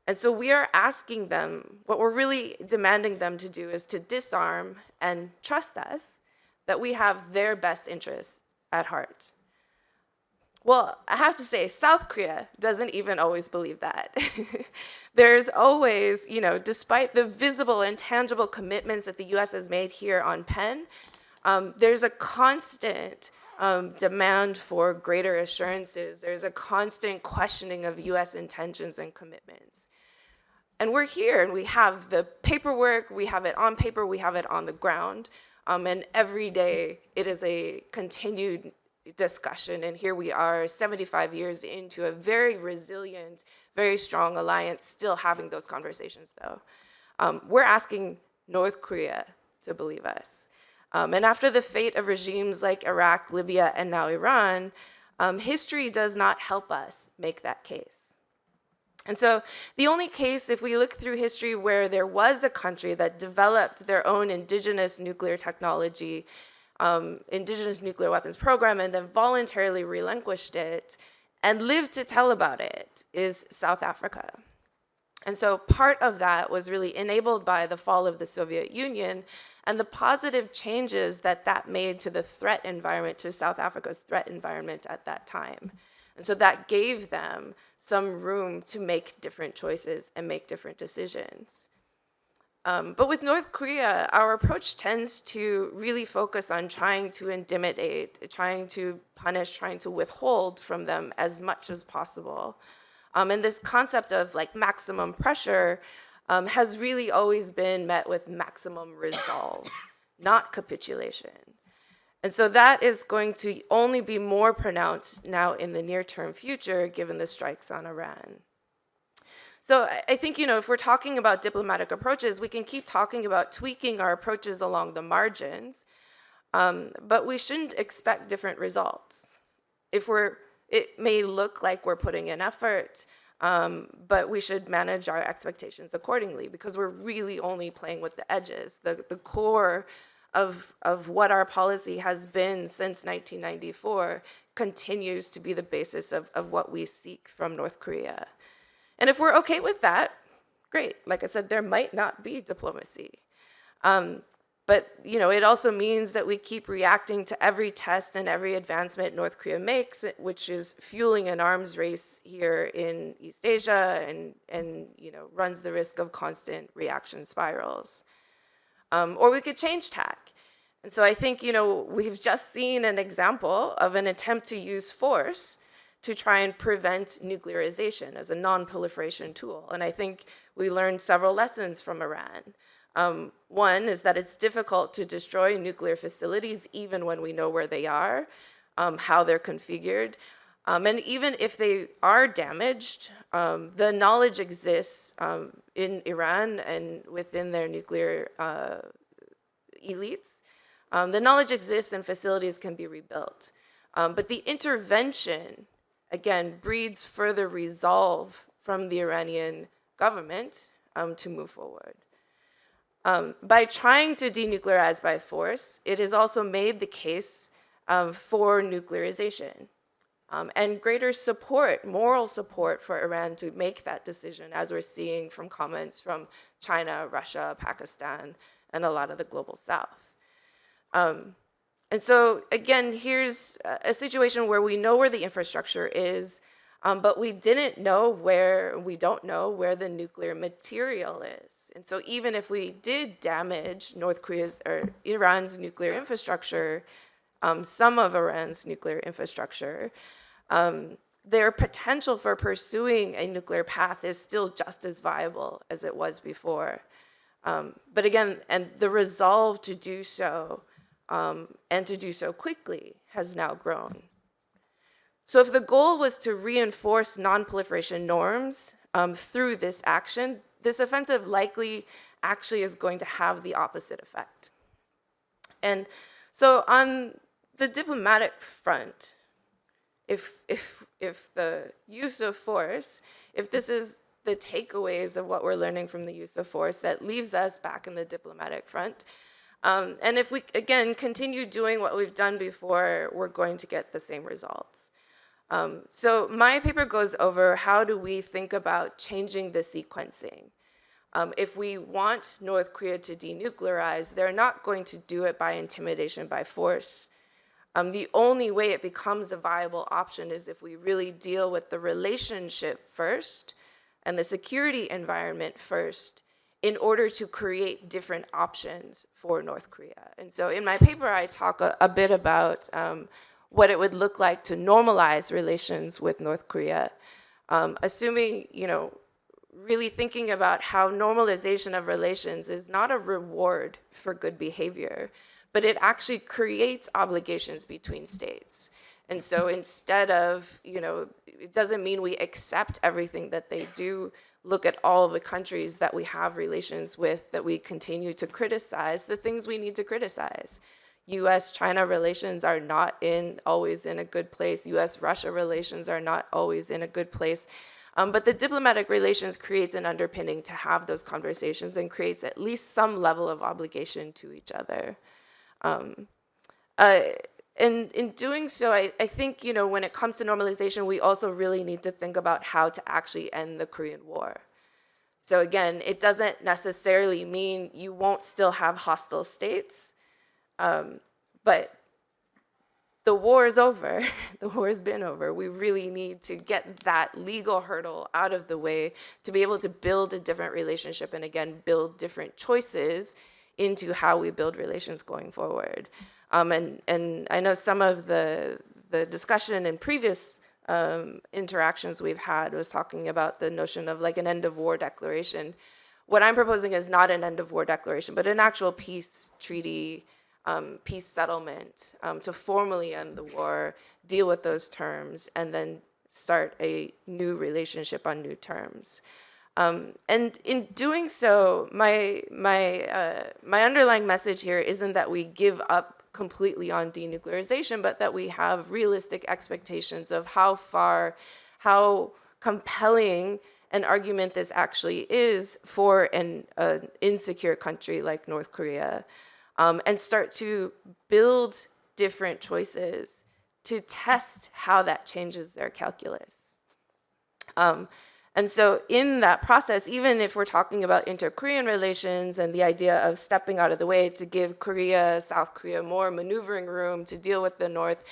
And so we are asking them, what we're really demanding them to do is to disarm and trust us that we have their best interests at heart. Well, I have to say, South Korea doesn't even always believe that. There's always, despite the visible and tangible commitments that the US has made here on PEN, there's a constant demand for greater assurances. There's a constant questioning of US intentions and commitments. And we're here, and we have the paperwork, we have it on paper, we have it on the ground, and every day it is a continued discussion. And here we are 75 years into a very resilient, very strong alliance, still having those conversations, though. We're asking North Korea to believe us. And after the fate of regimes like Iraq, Libya, and now Iran, history does not help us make that case. And so the only case, if we look through history, where there was a country that developed their own indigenous nuclear technology, indigenous nuclear weapons program, and then voluntarily relinquished it and lived to tell about it, is South Africa. And so part of that was really enabled by the fall of the Soviet Union and the positive changes that that made to the threat environment, to South Africa's threat environment at that time. And so that gave them some room to make different choices and make different decisions. But with North Korea, our approach tends to really focus on trying to intimidate, trying to punish, trying to withhold from them as much as possible. And this concept of like maximum pressure has really always been met with maximum resolve, not capitulation. And so that is going to only be more pronounced now in the near-term future, given the strikes on Iran. So I think, if we're talking about diplomatic approaches, we can keep talking about tweaking our approaches along the margins, but we shouldn't expect different results. It may look like we're putting in effort, but we should manage our expectations accordingly, because we're really only playing with the edges. The core of what our policy has been since 1994 continues to be the basis of what we seek from North Korea. And if we're okay with that, great. Like I said, there might not be diplomacy. But it also means that we keep reacting to every test and every advancement North Korea makes, which is fueling an arms race here in East Asia and runs the risk of constant reaction spirals. Or we could change tack. And so I think, we've just seen an example of an attempt to use force to try and prevent nuclearization as a non-proliferation tool. And I think we learned several lessons from Iran. One is that it's difficult to destroy nuclear facilities even when we know where they are, how they're configured. And even if they are damaged, the knowledge exists in Iran and within their nuclear elites. The knowledge exists and facilities can be rebuilt. But the intervention, again, breeds further resolve from the Iranian government to move forward. By trying to denuclearize by force, it has also made the case for nuclearization and greater support, moral support for Iran to make that decision, as we're seeing from comments from China, Russia, Pakistan, and a lot of the global south. And so, again, here's a situation where we know where the infrastructure is, but we don't know where the nuclear material is. And so even if we did damage Iran's nuclear infrastructure, some of Iran's nuclear infrastructure, their potential for pursuing a nuclear path is still just as viable as it was before. But again, and the resolve to do so, and to do so quickly, has now grown. So if the goal was to reinforce non-proliferation norms through this action, this offensive likely actually is going to have the opposite effect. And so on the diplomatic front, if the use of force, if this is the takeaways of what we're learning from the use of force that leaves us back in the diplomatic front, and if we, again, continue doing what we've done before, we're going to get the same results. So my paper goes over how do we think about changing the sequencing. If we want North Korea to denuclearize, they're not going to do it by intimidation, by force. The only way it becomes a viable option is if we really deal with the relationship first and the security environment first, in order to create different options for North Korea. And so in my paper, I talk a bit about what it would look like to normalize relations with North Korea, assuming, really thinking about how normalization of relations is not a reward for good behavior, but it actually creates obligations between states. And so instead of, it doesn't mean we accept everything that they do. Look at all of the countries that we have relations with that we continue to criticize, the things we need to criticize. US-China relations are not always in a good place. US-Russia relations are not always in a good place. But the diplomatic relations creates an underpinning to have those conversations and creates at least some level of obligation to each other. And in doing so, I think, when it comes to normalization, we also really need to think about how to actually end the Korean War. So again, it doesn't necessarily mean you won't still have hostile states, but the war is over. The war has been over. We really need to get that legal hurdle out of the way to be able to build a different relationship and, again, build different choices into how we build relations going forward. And I know some of the discussion in previous interactions we've had was talking about the notion of like an end of war declaration. What I'm proposing is not an end of war declaration, but an actual peace treaty, peace settlement to formally end the war, deal with those terms, and then start a new relationship on new terms. And in doing so, my underlying message here isn't that we give up completely on denuclearization, but that we have realistic expectations of how compelling an argument this actually is for an insecure country like North Korea, and start to build different choices to test how that changes their calculus. And so in that process, even if we're talking about inter-Korean relations and the idea of stepping out of the way to give Korea, South Korea more maneuvering room to deal with the North,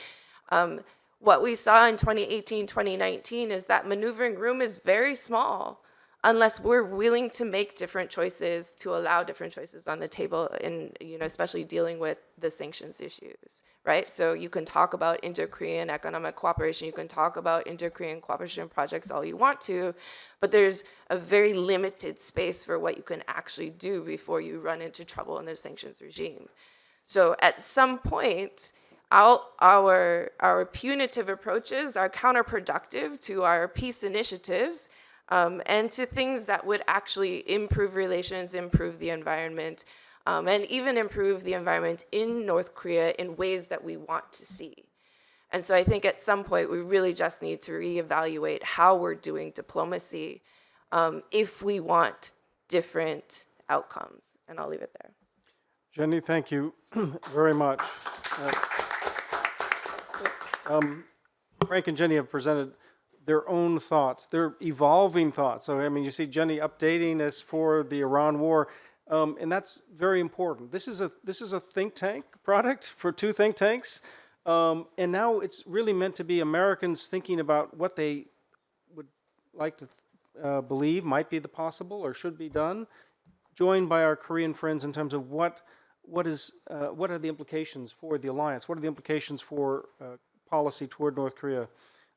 what we saw in 2018, 2019 is that maneuvering room is very small unless we're willing to make different choices, to allow different choices on the table, in, especially dealing with the sanctions issues, right? So you can talk about inter-Korean economic cooperation, you can talk about inter-Korean cooperation projects all you want to, but there's a very limited space for what you can actually do before you run into trouble in the sanctions regime. So at some point, our punitive approaches are counterproductive to our peace initiatives, and to things that would actually improve relations, improve the environment, and even improve the environment in North Korea in ways that we want to see. And so I think at some point we really just need to reevaluate how we're doing diplomacy if we want different outcomes. And I'll leave it there. Jenny, thank you very much. Frank and Jenny have presented their own thoughts, their evolving thoughts. So, I mean, you see Jenny updating us for the Iran war, and that's very important. This is a think tank product for two think tanks, and now it's really meant to be Americans thinking about what they would like to believe might be the possible or should be done, joined by our Korean friends in terms of what are the implications for the alliance, what are the implications for policy toward North Korea.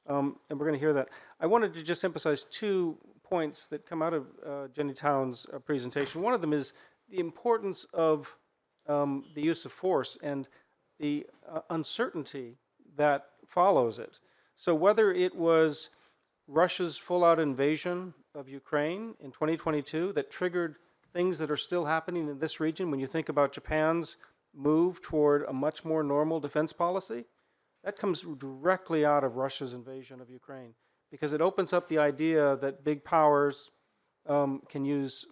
And we're going to hear that. I wanted to just emphasize 2 points that come out of Jenny Town's presentation. One of them is the importance of the use of force and the uncertainty that follows it. So whether it was Russia's full-out invasion of Ukraine in 2022 that triggered things that are still happening in this region, when you think about Japan's move toward a much more normal defense policy, that comes directly out of Russia's invasion of Ukraine, because it opens up the idea that big powers can use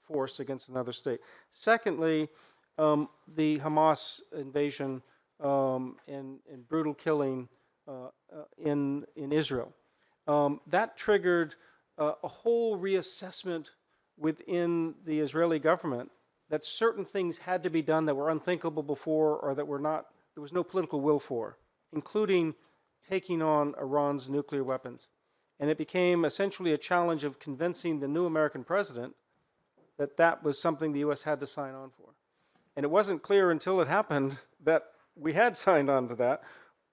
force against another state. Secondly, the Hamas invasion and brutal killing in Israel. That triggered a whole reassessment within the Israeli government that certain things had to be done that were unthinkable before, or that there was no political will for, including taking on Iran's nuclear weapons. And it became essentially a challenge of convincing the new American president that that was something the U.S. had to sign on for. And it wasn't clear until it happened that we had signed on to that,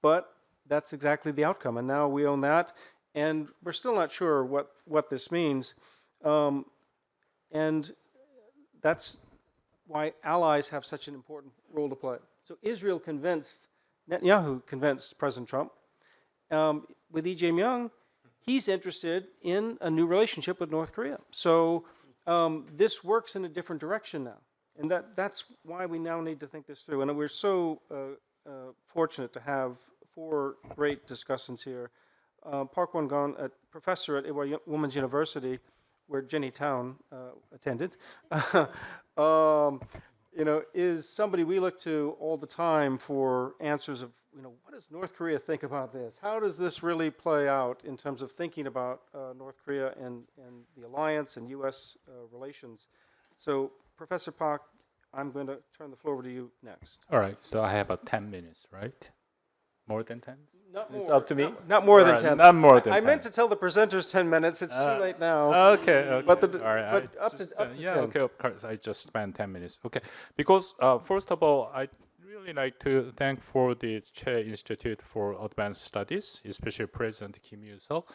but that's exactly the outcome. And now we own that, and we're still not sure what this means. And that's why allies have such an important role to play. So Netanyahu convinced President Trump. With Lee Jae-myung, he's interested in a new relationship with North Korea. So this works in a different direction now. And that's why we now need to think this through. And we're so fortunate to have 4 great discussants here. Park Won-gon, a professor at Ewha Women's University, where Jenny Town attended, is somebody we look to all the time for answers of, what does North Korea think about this? How does this really play out in terms of thinking about North Korea and the alliance and U.S. relations? So, Professor Park, I'm going to turn the floor over to you next. All right, so I have about 10 minutes, right? More than 10? Not It's more. up to me? Not more than Or 10. not more than I meant 10. to tell the presenters 10 minutes. It's too late now. Okay. But the- All right. but I up to- just, up to yeah. 10. Okay. Of course. I just spent 10 minutes. Okay. Because first of all, I really like to thank for the Che Institute for Advanced Studies, especially President Kim Il-suk,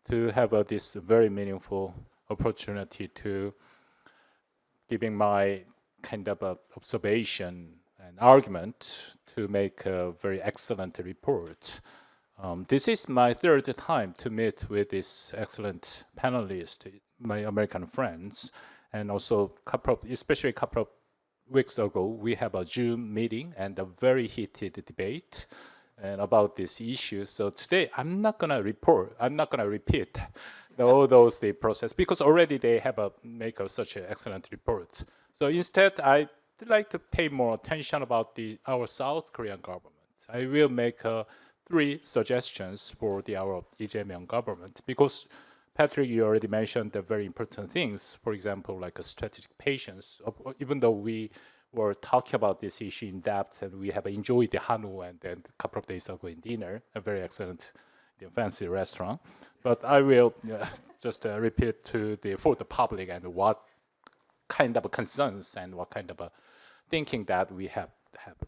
to have this very meaningful opportunity to giving my kind of observation and argument to make a very excellent report. This is my third time to meet with this excellent panelist, my American friends, and also especially a couple of weeks ago, we have a Zoom meeting and a very heated debate and about this issue. So today, I'm not gonna repeat all those the process because already they have make such an excellent report. So instead, I'd like to pay more attention about our South Korean government. I will make 3 suggestions for our Lee Jae-myung government because Patrick, you already mentioned the very important things. For example, like a strategic patience. Even though we were talking about this issue in depth and we have enjoyed the Hanu and then a couple of days ago in dinner, a very excellent fancy restaurant. But I will just repeat for the public and what kind of concerns and what kind of thinking that we have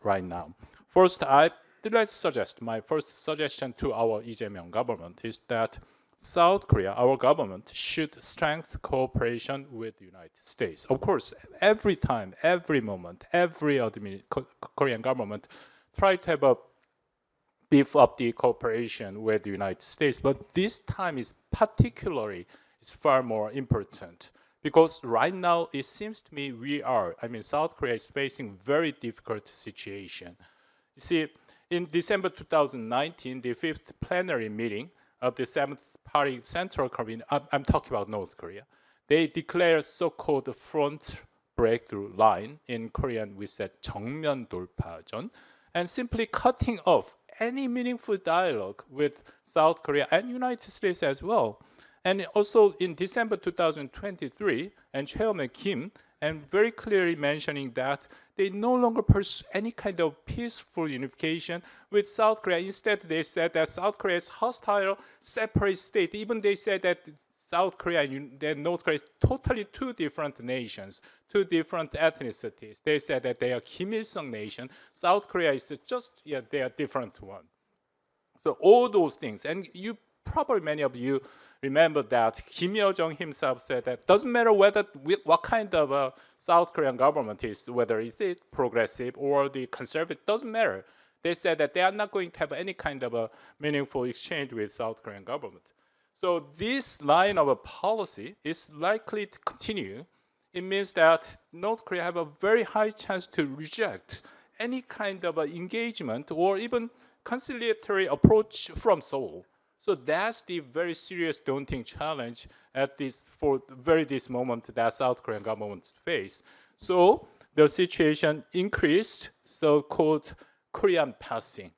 right now. First, I'd like to suggest, my first suggestion to our Lee Jae-myung government is that South Korea, our government, should strengthen cooperation with the United States. Of course, every time, every moment, every Korean government try to have beef up the cooperation with the United States, but this time is far more important because right now it seems to me South Korea is facing very difficult situation. You see, in December 2019, the 5th plenary meeting of the 7th Party Central Committee, I'm talking about North Korea, they declared so-called front breakthrough line. In Korean, we said 정면 돌파전, and simply cutting off any meaningful dialogue with South Korea and United States as well. And also in December 2023, and Chairman Kim, and very clearly mentioning that they no longer pursue any kind of peaceful unification with South Korea. Instead, they said that South Korea is hostile, separate state. Even they said that South Korea and North Korea is totally 2 different nations, 2 different ethnicities. They said that they are Kim Il-sung nation. South Korea is just, they are different one. So all those things, and probably many of you remember that Kim Il-jung himself said that doesn't matter what kind of a South Korean government is, whether it's progressive or the conservative, doesn't matter. They said that they are not going to have any kind of a meaningful exchange with South Korean government. So this line of a policy is likely to continue. It means that North Korea have a very high chance to reject any kind of engagement or even conciliatory approach from Seoul. So that's the very serious daunting challenge this moment that South Korean governments face. So the situation increased, so-called Korean passing.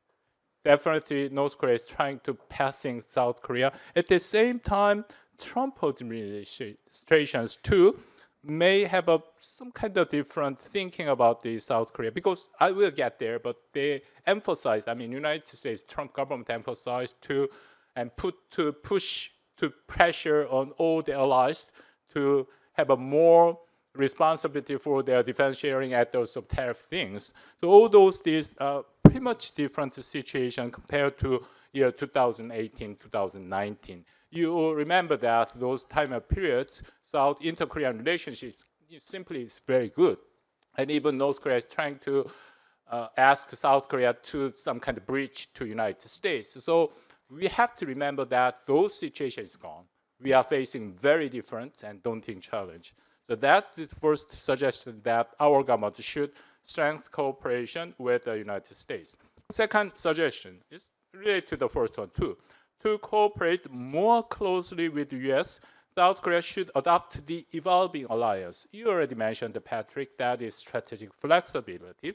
Definitely North Korea is trying to passing South Korea. At the same time, Trump administrations too may have some kind of different thinking about the South Korea, because I will get there, but they emphasized, United States, Trump government emphasized push to pressure on all the allies to have a more responsibility for their defense sharing at those tariff things. So all these are pretty much different situation compared to year 2018, 2019. You will remember that those time periods, South inter-Korean relationships simply is very good. And even North Korea is trying to ask South Korea to some kind of bridge to United States. So we have to remember that those situations gone. We are facing very different and daunting challenge. So that's the first suggestion, that our government should strengthen cooperation with the United States. Second suggestion is related to the first one too. To cooperate more closely with the US, South Korea should adopt the evolving alliance. You already mentioned, Patrick, that is strategic flexibility.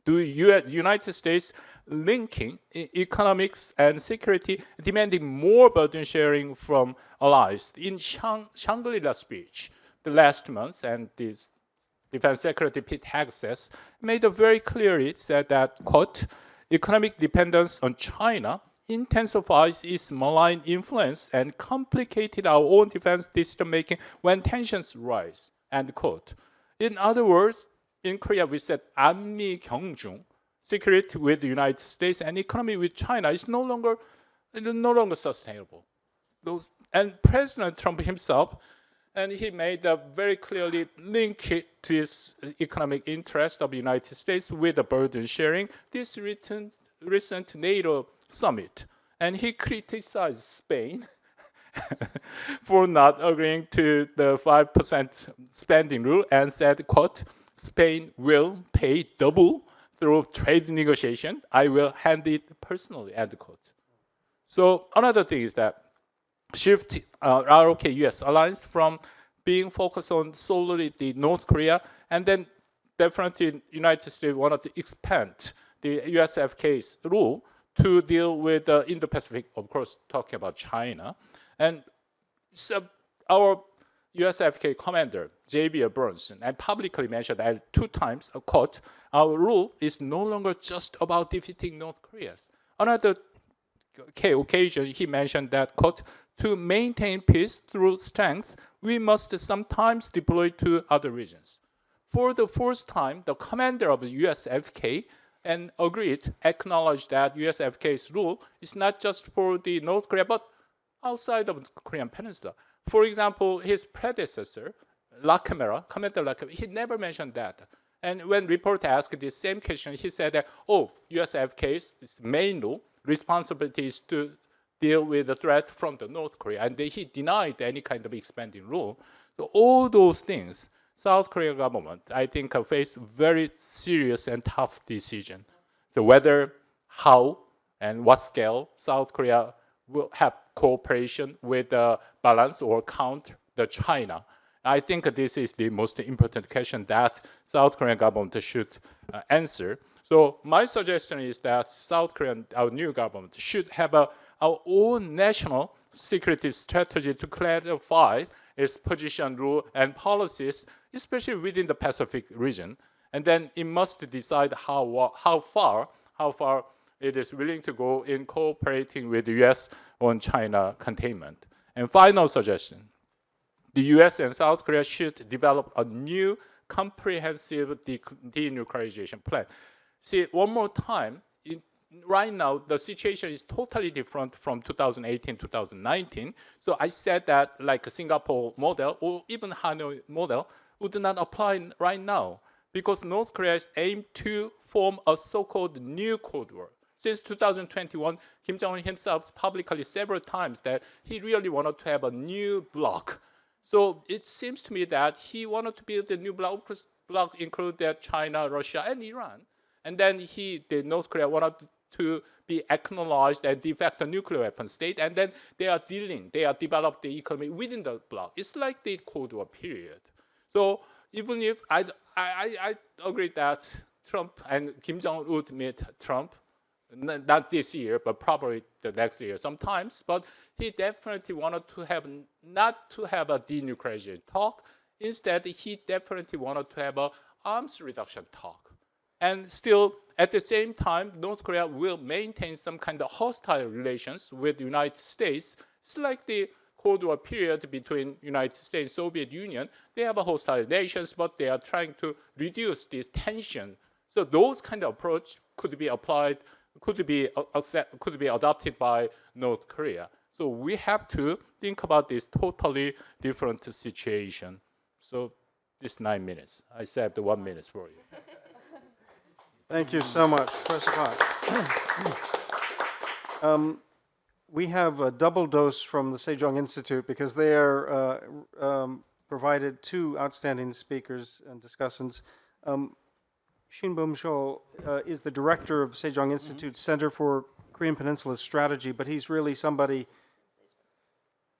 The United States linking economics and security, demanding more burden sharing from allies. In Shangri-La speech the last month, and this Defense Secretary Pete Hegseth made it very clearly, said that, quote, economic dependence on China intensifies its malign influence and complicated our own defense decision-making when tensions rise, end quote. In other words, in Korea, we said 안미 경중, security with the United States and economy with China is no longer sustainable. And President Trump himself, and he made a very clearly link it to his economic interest of the United States with the burden sharing, this recent NATO summit. And he criticized Spain for not agreeing to the 5% spending rule and said, quote, Spain will pay double through trade negotiation. I will hand it personally, end quote. So another thing is that shift ROK-US alliance from being focused on solely the North Korea, and then definitely United States wanted to expand the USFK's rule to deal with the Indo-Pacific, of course, talking about China. And so our USFK commander, J.B. Bernstein, and publicly mentioned that 2 times, quote, our rule is no longer just about defeating North Korea. Another occasion, he mentioned that, quote, to maintain peace through strength, we must sometimes deploy to other regions. For the first time, the commander of the USFK and acknowledged that USFK's rule is not just for the North Korea, but outside of the Korean Peninsula. For example, his predecessor, Commander Lackamera, he never mentioned that. And when reporter asked the same question, he said that, USFK's main rule, responsibility is to deal with the threat from the North Korea, and he denied any kind of expanding rule. So all those things, South Korean government, I think, faced very serious and tough decision. So whether, how, and what scale South Korea will have cooperation with the balance or counter the China. I think this is the most important question that South Korean government should answer. So my suggestion is that South Korean, our new government, should have our own national security strategy to clarify its position, rule, and policies, especially within the Pacific region. And then it must decide how far it is willing to go in cooperating with the U.S. on China containment. And final suggestion, the U.S. and South Korea should develop a new comprehensive denuclearization plan. See, one more time, right now, the situation is totally different from 2018, 2019. So I said that like a Singapore model or even Hanoi model would not apply right now because North Korea is aimed to form a so-called new Cold War. Since 2021, Kim Jong-un himself publicly several times that he really wanted to have a new bloc. So it seems to me that he wanted to build a new bloc. Of course, bloc included China, Russia, and Iran. And then the North Korea wanted to be acknowledged and de facto nuclear weapon state, and then they are developed the economy within the bloc. It's like the Cold War period. So even if I agree that Trump and Kim Jong-un would meet Trump, not this year, but probably the next year sometimes, but he definitely wanted to have, not to have a denuclearization talk. Instead, he definitely wanted to have an arms reduction talk. And still, at the same time, North Korea will maintain some kind of hostile relations with the United States. It's like the Cold War period between United States and Soviet Union. They have a hostile relations, but they are trying to reduce this tension. So those kind of approach could be applied, could be adopted by North Korea. So we have to think about this totally different situation. So this 9 minutes. I saved 1 minute for you. Thank you so much, Professor Park. We have a double dose from the Sejong Institute because they are provided 2 outstanding speakers and discussants. Shin Bum-shol is the director of Sejong Institute's Center for Korean Peninsula Strategy, but he's really somebody,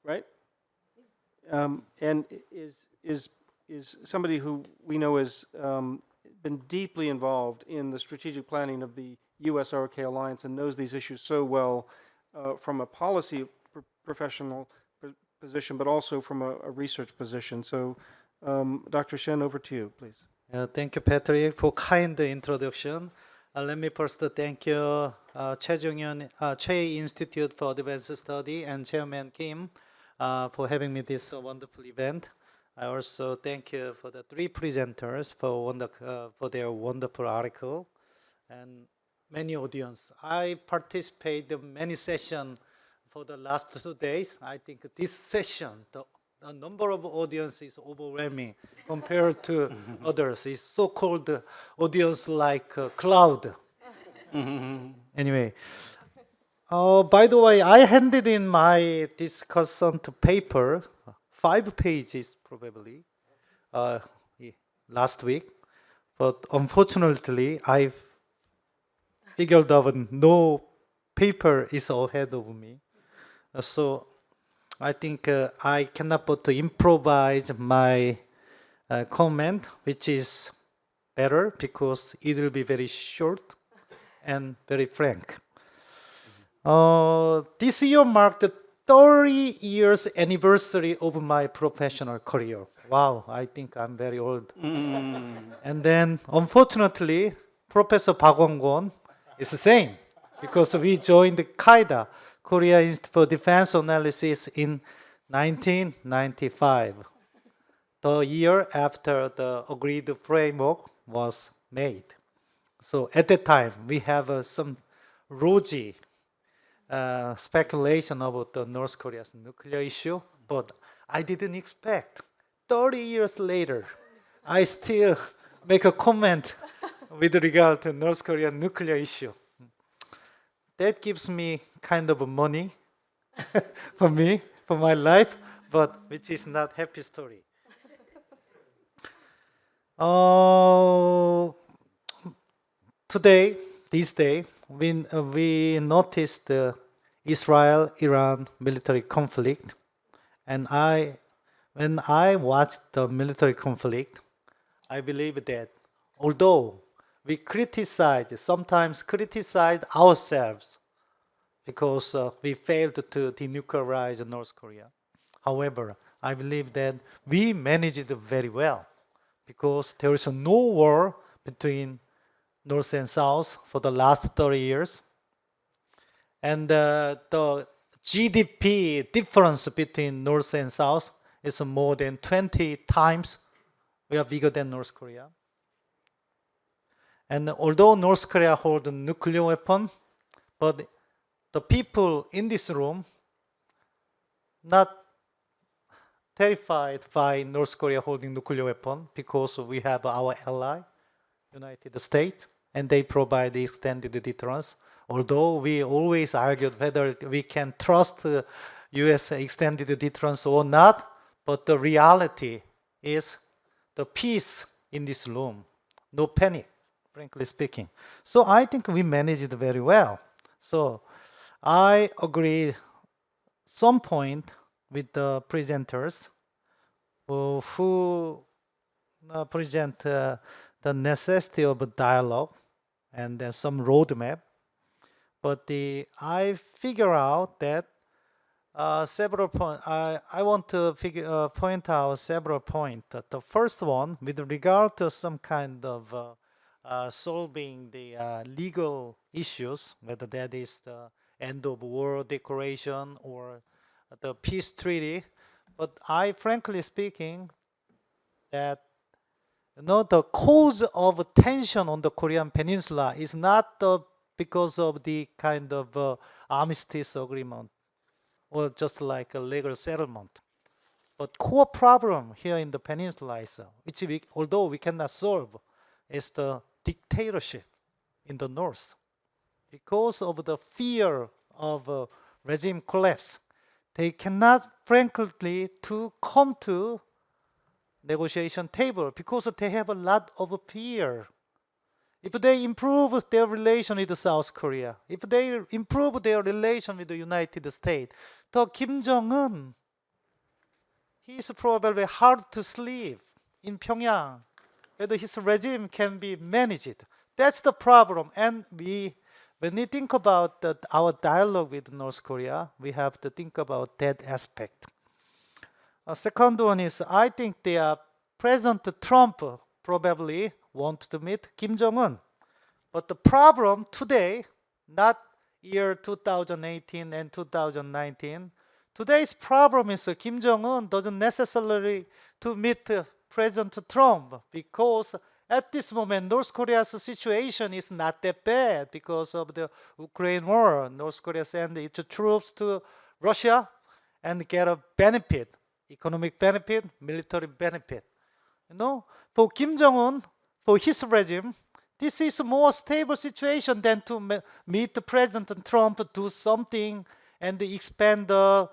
right? And is somebody who we know has been deeply involved in the strategic planning of the U.S.-ROK alliance and knows these issues so well from a policy professional position, but also from a research position. So, Dr. Shen, over to you, please. Thank you, Patrick, for kind introduction. Let me first thank you, Choi Institute for Advanced Study and Chairman Kim for having me this wonderful event. I also thank you for the three presenters for their wonderful article and many audience. I participated in many sessions for the last 2 days. I think this session, the number of audience is overwhelming compared to others. It's so-called audience like cloud. Anyway, by the way, I handed in my discussant paper, 5 pages probably, last week. But unfortunately, I figured out no paper is ahead of me. So I think I cannot but to improvise my comment, which is better because it will be very short and very frank. This year marked the 30 years anniversary of my professional career. Wow, I think I'm very old. And then, unfortunately, Professor Park Won-kwon is the same because we joined KAIDA, Korea Institute for Defense Analysis, in 1995, the year after the agreed framework was made. So at that time, we have some rosy speculation about the North Korea's nuclear issue, but I didn't expect 30 years later, I still make a comment with regard to North Korean nuclear issue. That gives me kind of money for me, for my life, but which is not happy story. This day, we noticed the Israel-Iran military conflict, and when I watched the military conflict, I believe that although we sometimes criticize ourselves because we failed to denuclearize North Korea. However, I believe that we managed it very well because there is no war between North and South for the last 30 years. And the GDP difference between North and South is more than 20 times. We are bigger than North Korea. And although North Korea holds a nuclear weapon, but the people in this room not terrified by North Korea holding nuclear weapon because we have our ally, United States, and they provide the extended deterrence. Although we always argued whether we can trust U.S. extended deterrence or not, but the reality is the peace in this room, no panic, frankly speaking. So I think we managed it very well. So I agree some point with the presenters who present the necessity of a dialogue and then some roadmap. But I figure out that several points. I want to point out several points. The first one, with regard to some kind of solving the legal issues, whether that is the end of war declaration or the peace treaty. But I, frankly speaking, that the cause of tension on the Korean Peninsula is not because of the kind of armistice agreement or just like a legal settlement. But core problem here in the peninsula is, which although we cannot solve, is the dictatorship in the north. Because of the fear of regime collapse, they cannot frankly to come to negotiation table because they have a lot of fear. If they improve their relation with South Korea, if they improve their relation with the United States, the Kim Jong-un, he's probably hard to sleep in Pyongyang, whether his regime can be managed. That's the problem. And when we think about our dialogue with North Korea, we have to think about that aspect. Second one is, I think President Trump probably want to meet Kim Jong-un. But the problem today, not year 2018 and 2019, today's problem is Kim Jong-un doesn't necessarily to meet President Trump, because at this moment North Korea's situation is not that bad because of the Ukraine war. North Korea sent its troops to Russia and get a benefit, economic benefit, military benefit. You know, for Kim Jong-un, for his regime, this is a more stable situation than to meet President Trump, do something and expand the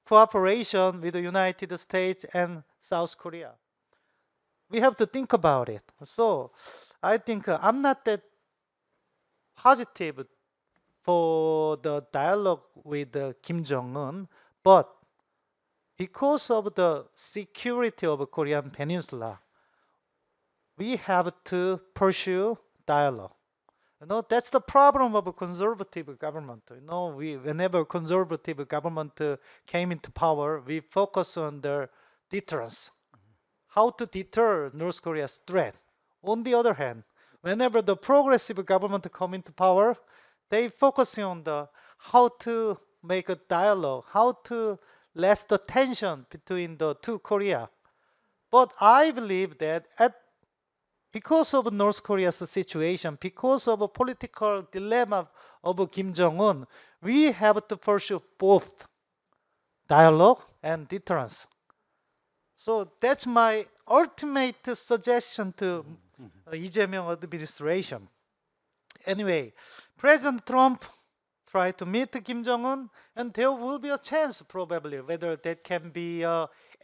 cooperation with the United States and South Korea. We have to think about it. So I think I'm not that positive for the dialogue with Kim Jong-un, but because of the security of Korean Peninsula, we have to pursue dialogue. You know, that's the problem of a conservative government. You know, whenever conservative government came into power, we focus on the deterrence, how to deter North Korea's threat. On the other hand, whenever the progressive government come into power, they focus on the how to make a dialogue, how to less the tension between the two Korea. But I believe that because of North Korea's situation, because of a political dilemma of Kim Jong-un, we have to pursue both dialogue and deterrence. So that's my ultimate suggestion to Lee Jae-myung administration. Anyway, President Trump tried to meet Kim Jong-un, and there will be a chance probably whether that can be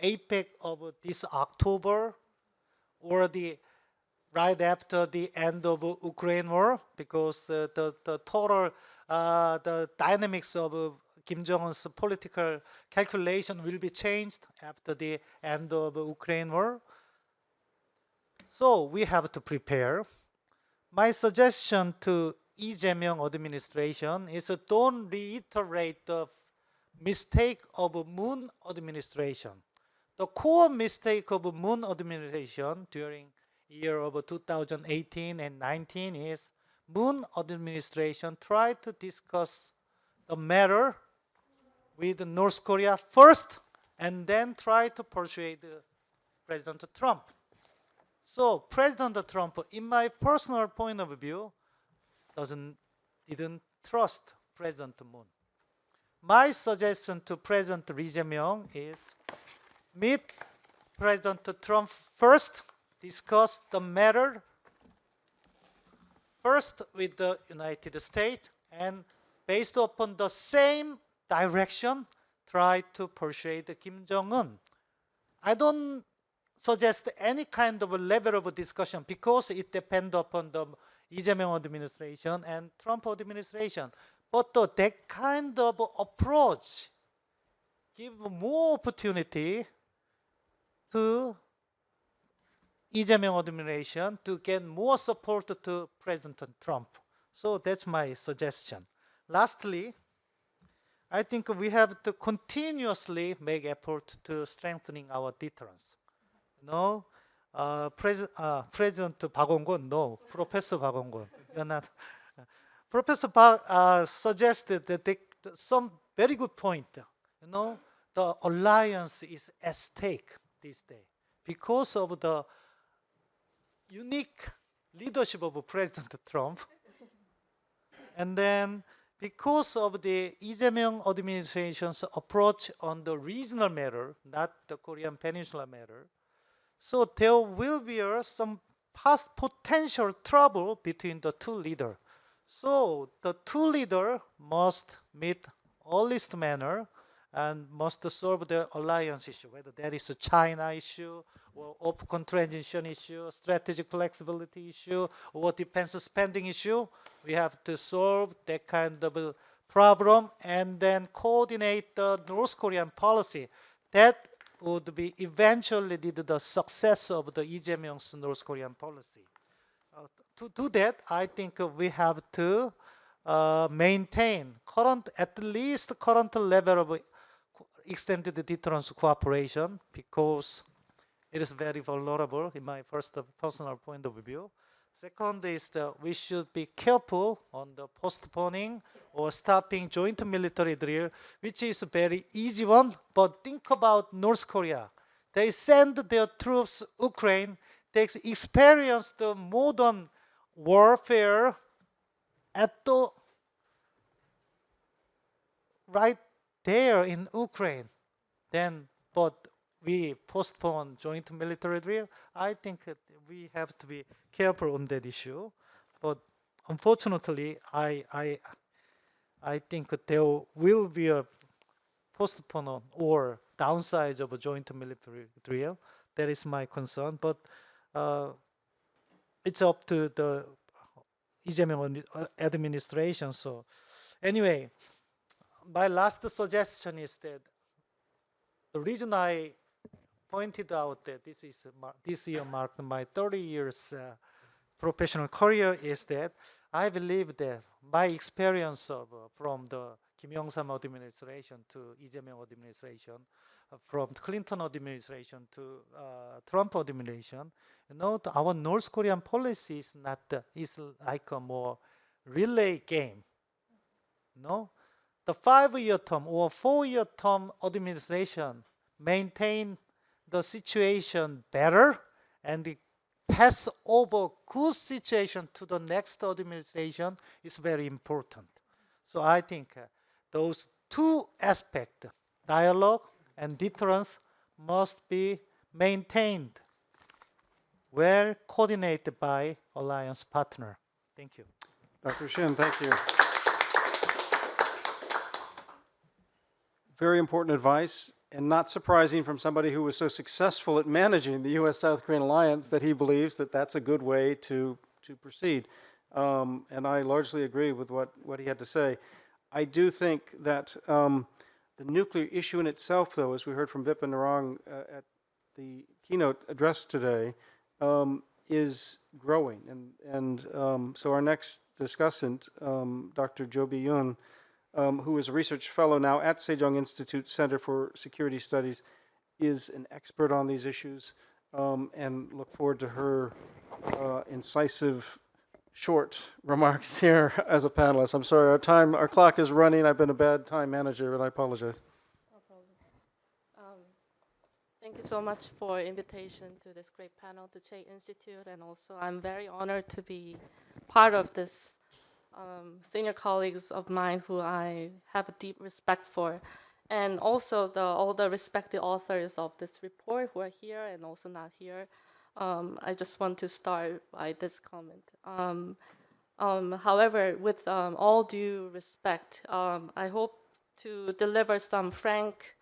APEC of this October or the right after the end of Ukraine war, because the total the dynamics of Kim Jong-un's political calculation will be changed after the end of Ukraine war. So we have to prepare. My suggestion to Lee Jae-myung administration is don't reiterate the mistake of Moon administration. The core mistake of Moon administration during year of 2018 and 19 is Moon administration tried to discuss the matter with North Korea first and then try to persuade President Trump. So President Trump, in my personal point of view, didn't trust President Moon. My suggestion to President Lee Jae-myung is meet President Trump first, discuss the matter first with the United States, and based upon the same direction, try to persuade Kim Jong-un. I don't suggest any kind of a level of discussion because it depends upon the Lee Jae-myung administration and Trump administration. But that kind of approach give more opportunity to Lee Jae-myung administration to get more support to President Trump. So that's my suggestion. Lastly, I think we have to continuously make effort to strengthening our deterrence. No, President Park Won-kwon, no, Professor Park Won-kwon, you're not. Professor Park suggested that some very good point. You know, the alliance is at stake this day because of the unique leadership of President Trump, and then because of the Lee Jae-myung administration's approach on the regional matter, not the Korean Peninsula matter. So there will be some past potential trouble between the two leaders. So the two leaders must meet earliest manner and must solve the alliance issue, whether that is a China issue or open transition issue, strategic flexibility issue, or defense spending issue. We have to solve that kind of a problem and then coordinate the North Korean policy. That would be eventually lead to the success of the Lee Jae-myung's North Korean policy. To do that, I think we have to maintain at least current level of extended deterrence cooperation, because it is very vulnerable in my personal point of view. Second is we should be careful on the postponing or stopping joint military drill, which is a very easy one. But think about North Korea. They send their troops Ukraine. They experience the modern warfare at the right there in Ukraine. Then, but we postpone joint military drill. I think that we have to be careful on that issue. But unfortunately, I think that there will be a postponement or downsize of a joint military drill. That is my concern. But it's up to the Lee administration. So anyway, my last suggestion is that the reason I pointed out that this year marked my 30 years professional career is that I believe that my experience of from the Kim Yong-sam administration to Lee Jae-myung administration, from Clinton administration to Trump administration, our North Korean policy is not is like a more relay game. No, the 5-year term or 4-year term administration maintain the situation better and pass over good situation to the next administration is very important. So I think those two aspects, dialogue and deterrence, must be maintained, well coordinated by alliance partner. Thank you. Dr. Shin, thank you. Very important advice, and not surprising from somebody who was so successful at managing the U.S.-South Korean alliance that he believes that that's a good way to proceed. And I largely agree with what he had to say. I do think that the nuclear issue in itself, though, as we heard from Vipin Narang at the keynote address today, is growing. And so our next discussant, Dr. Jo Bi-yoon, who is a research fellow now at Sejong Institute Center for Security Studies, is an expert on these issues, and look forward to her incisive, short remarks here as a panelist. I'm sorry, our clock is running. I've been a bad time manager, and I apologize. No problem. Thank you so much for invitation to this great panel, the Che Institute, and also I'm very honored to be part of this senior colleagues of mine who I have a deep respect for, and also all the respected authors of this report who are here and also not here. I just want to start by this comment. However, with all due respect, I hope to deliver some frank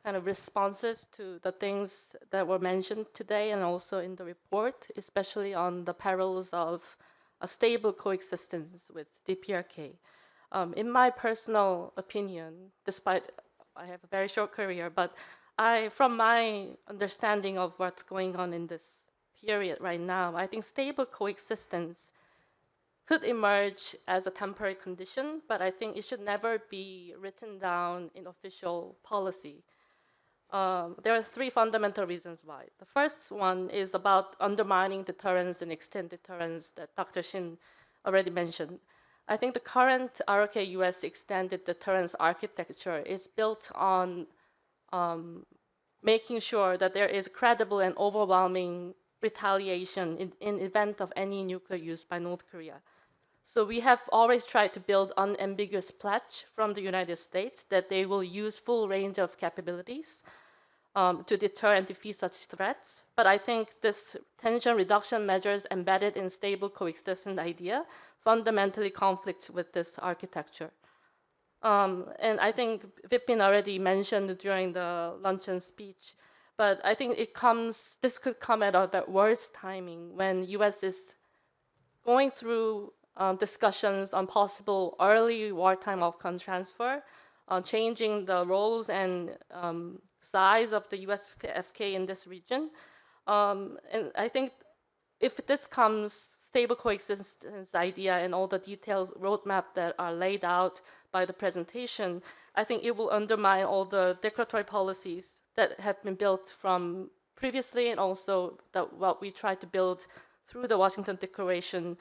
kind of responses to the things that were mentioned today and also in the report, especially on the perils of a stable coexistence with DPRK. In my personal opinion, despite I have a very short career, but from my understanding of what's going on in this period right now, I think stable coexistence could emerge as a temporary condition, but I think it should never be written down in official policy. There are 3 fundamental reasons why. The first one is about undermining deterrence and extend deterrence that Dr. Shin already mentioned. I think the current ROK-US extended deterrence architecture is built on making sure that there is credible and overwhelming retaliation in event of any nuclear use by North Korea. So we have always tried to build unambiguous pledge from the United States that they will use full range of capabilities to deter and defeat such threats. But I think this tension reduction measures embedded in stable coexistence idea fundamentally conflicts with this architecture. And I think Vipin already mentioned during the luncheon speech, but I think this could come at a worse timing when US is going through discussions on possible early wartime option transfer, changing the roles and size of the US FK in this region. And I think if this comes, stable coexistence idea and all the details roadmap that are laid out by the presentation, I think it will undermine all the declaratory policies that have been built from previously and also what we tried to build through the Washington Declaration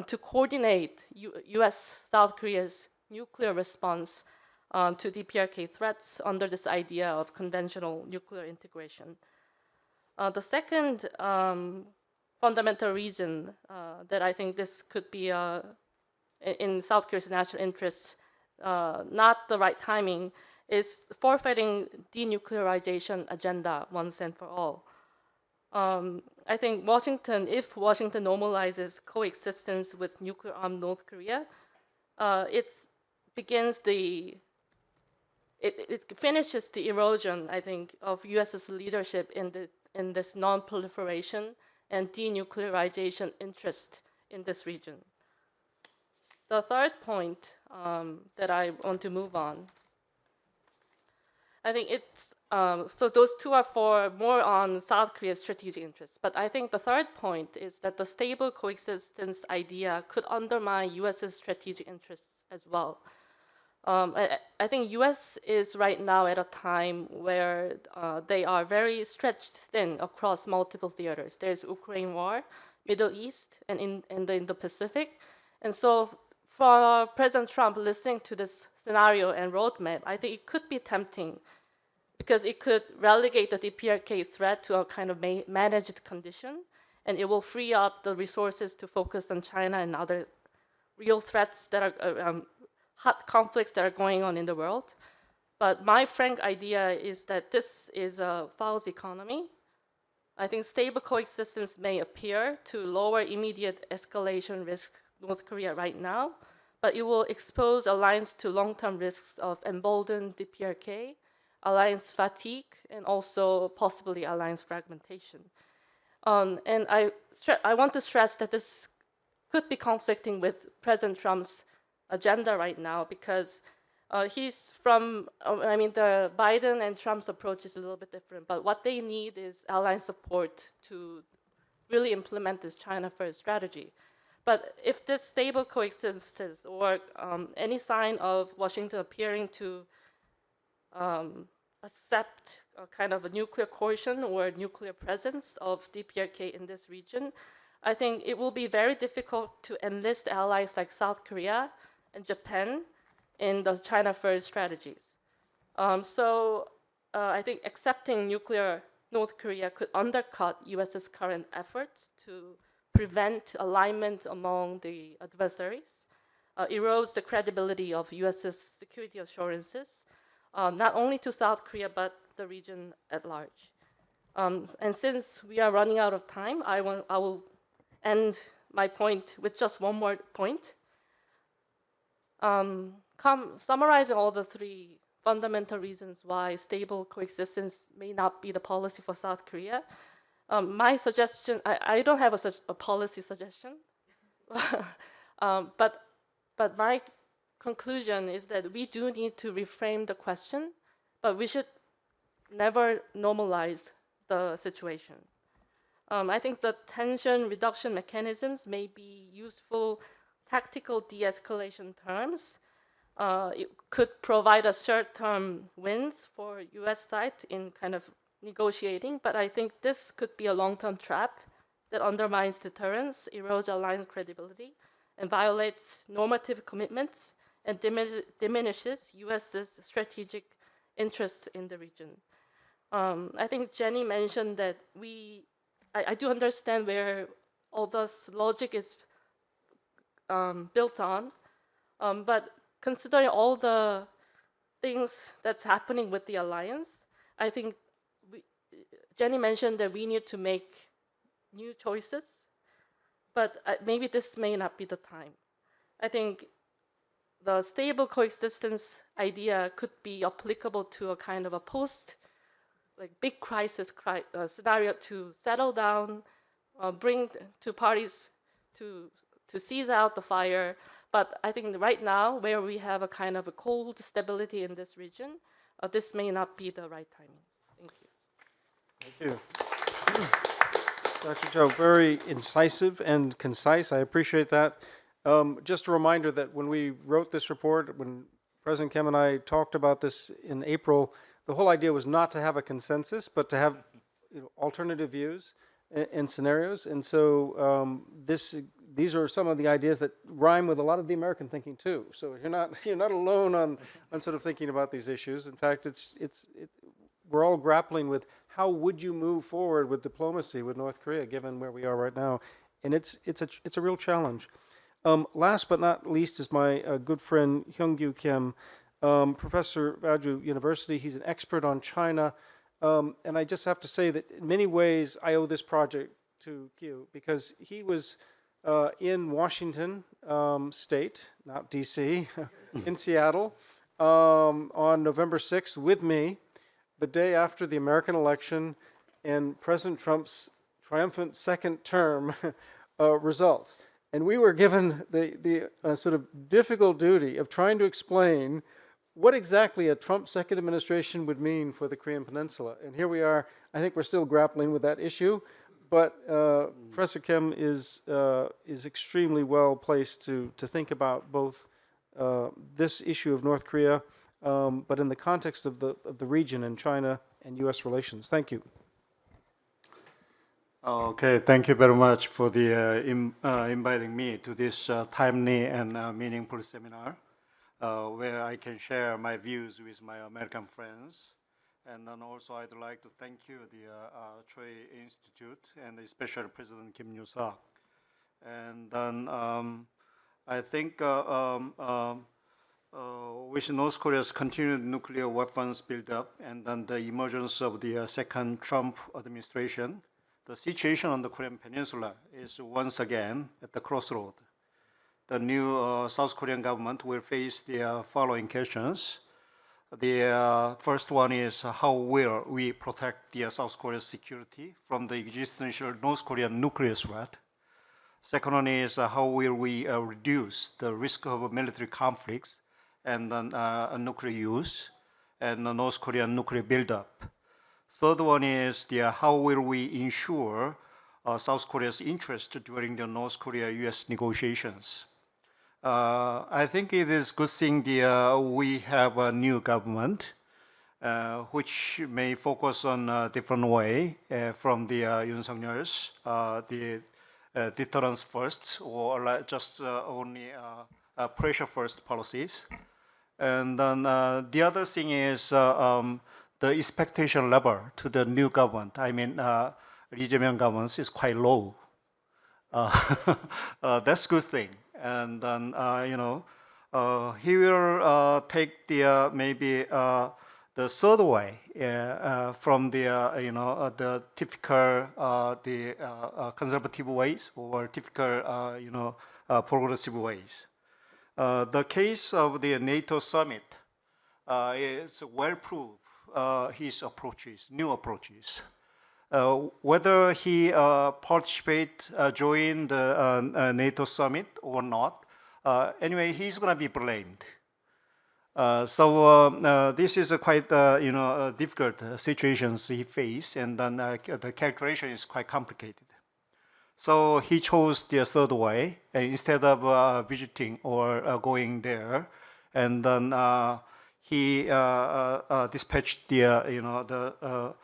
to coordinate U.S. South Korea's nuclear response to DPRK threats under this idea of conventional nuclear integration. The second fundamental reason that I think this could be in South Korea's national interests, not the right timing, is forfeiting denuclearization agenda once and for all. I think if Washington normalizes coexistence with nuclear-armed North Korea, it finishes the erosion, I think, of U.S.'s leadership in this non-proliferation and denuclearization interest in this region. The third point that I want to move on, I think it's, so those two are more on South Korea's strategic interests. But I think the third point is that the stable coexistence idea could undermine U.S.'s strategic interests as well. I think U.S. is right now at a time where they are very stretched thin across multiple theaters. There's Ukraine war, Middle East, and in the Indo-Pacific. And so for President Trump listening to this scenario and roadmap, I think it could be tempting because it could relegate the DPRK threat to a kind of managed condition, and it will free up the resources to focus on China and other real threats that are hot conflicts that are going on in the world. But my frank idea is that this is a false economy. I think stable coexistence may appear to lower immediate escalation risk North Korea right now, but it will expose alliance to long-term risks of emboldened DPRK, alliance fatigue, and also possibly alliance fragmentation. And I want to stress that this could be conflicting with President Trump's agenda right now because the Biden and Trump's approach is a little bit different, but what they need is alliance support to really implement this China first strategy. But if this stable coexistence or any sign of Washington appearing to accept a kind of a nuclear coercion or nuclear presence of DPRK in this region, I think it will be very difficult to enlist allies like South Korea and Japan in the China first strategies. I think accepting nuclear North Korea could undercut US's current efforts to prevent alignment among the adversaries, erodes the credibility of US's security assurances, not only to South Korea, but the region at large. And since we are running out of time, I will end my point with just one more point. Summarizing all the three fundamental reasons why stable coexistence may not be the policy for South Korea, my suggestion, I don't have a policy suggestion, but my conclusion is that we do need to reframe the question, but we should never normalize the situation. I think the tension reduction mechanisms may be useful tactical de-escalation terms. It could provide a short-term wins for US side in kind of negotiating, but I think this could be a long-term trap that undermines deterrence, erodes alliance credibility, and violates normative commitments and diminishes US's strategic interests in the region. I think Jenny mentioned that I do understand where all this logic is built on, but considering all the things that's happening with the alliance, I think Jenny mentioned that we need to make new choices, but maybe this may not be the time. I think the stable coexistence idea could be applicable to a kind of a big crisis scenario to settle down, bring two parties to seize out the fire. But I think right now, where we have a kind of a cold stability in this region, this may not be the right timing. Thank you. Thank you. Dr. Zhou, very incisive and concise. I appreciate that. Just a reminder that when we wrote this report, when President Kim and I talked about this in April, the whole idea was not to have a consensus, but to have alternative views. and scenarios. And so these are some of the ideas that rhyme with a lot of the American thinking too. So you're not alone on sort of thinking about these issues. In fact, we're all grappling with how would you move forward with diplomacy with North Korea, given where we are right now, and it's a real challenge. Last but not least is my good friend Hyung-Gyu Kim, professor at Jeju University. He's an expert on China, and I just have to say that in many ways I owe this project to Gyu, because he was in Washington State, not D.C., in Seattle, on November 6th with me, the day after the American election and President Trump's triumphant second term result. And we were given the sort of difficult duty of trying to explain what exactly a Trump second administration would mean for the Korean Peninsula. And here we are. I think we're still grappling with that issue. But Professor Kim is extremely well placed to think about both this issue of North Korea, but in the context of the region and China and U.S. relations. Thank you. Okay, thank you very much for the inviting me to this timely and meaningful seminar, where I can share my views with my American friends. And then also I'd like to thank you, the Choi Institute, and especially President Kim Yoo-seok. And then I think with North Korea's continued nuclear weapons buildup and then the emergence of the second Trump administration, the situation on the Korean Peninsula is once again at the crossroad. The new South Korean government will face the following questions. The first one is how will we protect the South Korea's security from the existential North Korean nuclear threat? Second one is how will we reduce the risk of military conflicts and nuclear use and North Korean nuclear buildup? Third one is how will we ensure South Korea's interest during the North Korea-US negotiations? I think it is good thing we have a new government which may focus on a different way from the Yoon Suk-yeol's, the deterrence first or just only pressure first policies. And then the other thing is the expectation level to the new government. I mean, Lee Jae-myung government is quite low. That's a good thing. And then, he will take the maybe the third way from the typical conservative ways or typical progressive ways. The case of the NATO summit is well proved. His approaches, new approaches. Whether he join the NATO summit or not, anyway, he's going to be blamed. So this is a quite difficult situations he faced, and then the calculation is quite complicated. So he chose the third way instead of visiting or going there, and then he dispatched the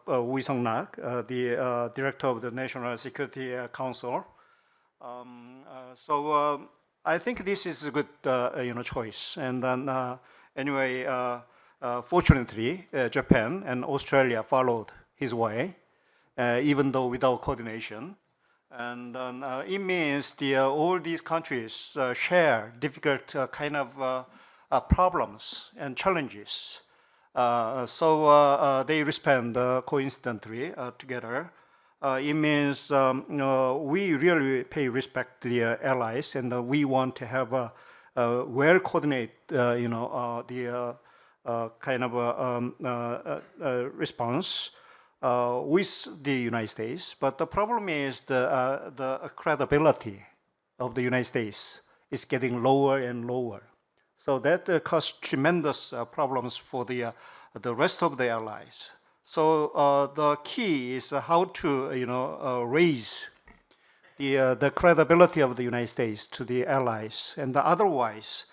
Woo Sung-nak, the director of the National Security Council. So I think this is a good choice. And then anyway, fortunately, Japan and Australia followed his way, even though without coordination. And it means all these countries share difficult kind of problems and challenges. So they respond coincidentally together. It means we really pay respect to the allies, and we want to have a well-coordinated, the kind of response with the United States. But the problem is the credibility of the United States is getting lower and lower. So that causes tremendous problems for the rest of the allies. So the key is how to raise the credibility of the United States to the allies, and otherwise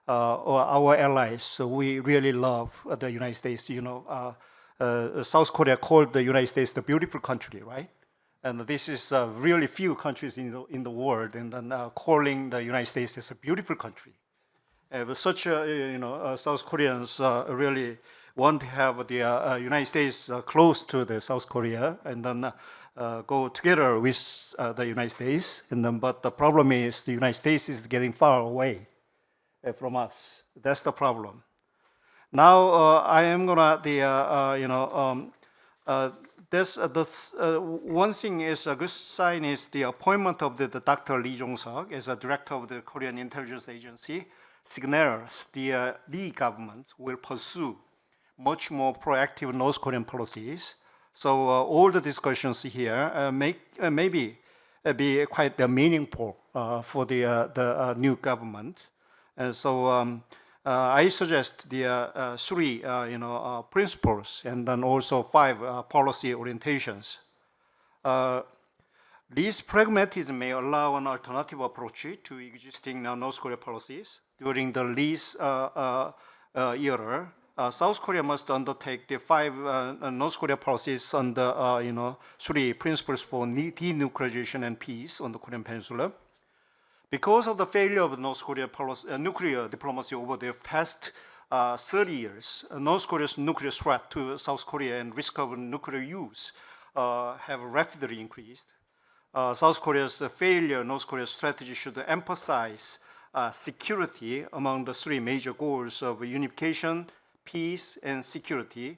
our allies, we really love the United States. South Korea called the United States the beautiful country, right? And this is really few countries in the world, and then calling the United States as a beautiful country. But such, South Koreans really want to have the United States close to the South Korea, and then go together with the United States. And then, but the problem is the United States is getting far away from us. That's the problem. Now I am gonna one thing is a good sign is the appointment of the Dr. Lee Jong-seok as a director of the Korean Intelligence Agency signals the Lee government will pursue much more proactive North Korean policies. So all the discussions here maybe be quite meaningful for the new government. And so I suggest the three principles and then also 5 policy orientations. This pragmatism may allow an alternative approach to existing North Korea policies. During the Lee's era, South Korea must undertake the 5 North Korea policies on the 3 principles for denuclearization and peace on the Korean Peninsula. Because of the failure of North Korea nuclear diplomacy over the past 30 years, North Korea's nuclear threat to South Korea and risk of nuclear use have rapidly increased. South Korea's failure, North Korea's strategy should emphasize security among the 3 major goals of unification, peace, and security,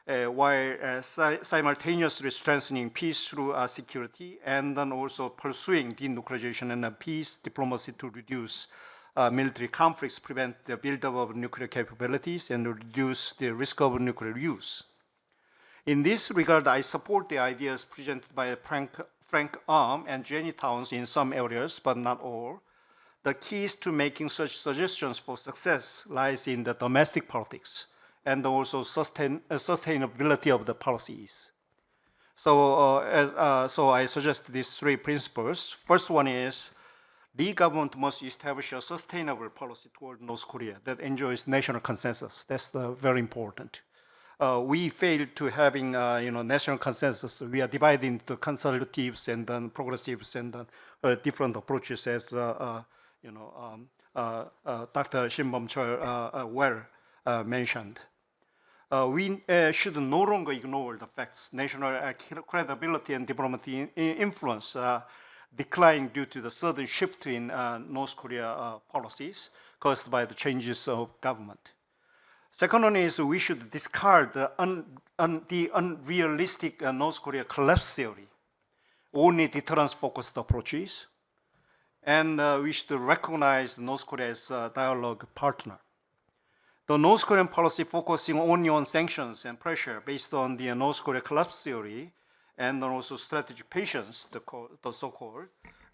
while simultaneously strengthening peace through security, and then also pursuing denuclearization and peace diplomacy to reduce military conflicts, prevent the buildup of nuclear capabilities, and reduce the risk of nuclear use. In this regard, I support the ideas presented by Frank Arm and Jenny Towns in some areas, but not all. The keys to making such suggestions for success lies in the domestic politics and also sustainability of the policies. So, so I suggest these 3 principles. First one is the government must establish a sustainable policy toward North Korea that enjoys national consensus. That's very important. We failed to having national consensus. We are divided into conservatives and then progressives and different approaches, as Dr. Shin Bum-chul well mentioned. We should no longer ignore the facts. National credibility and diplomatic influence decline due to the sudden shift in North Korea policies caused by the changes of government. Second one is we should discard the unrealistic North Korea collapse theory, only deterrence-focused approaches, and we should recognize North Korea as a dialogue partner. The North Korean policy focusing only on sanctions and pressure based on the North Korea collapse theory and also strategic patience, the so-called,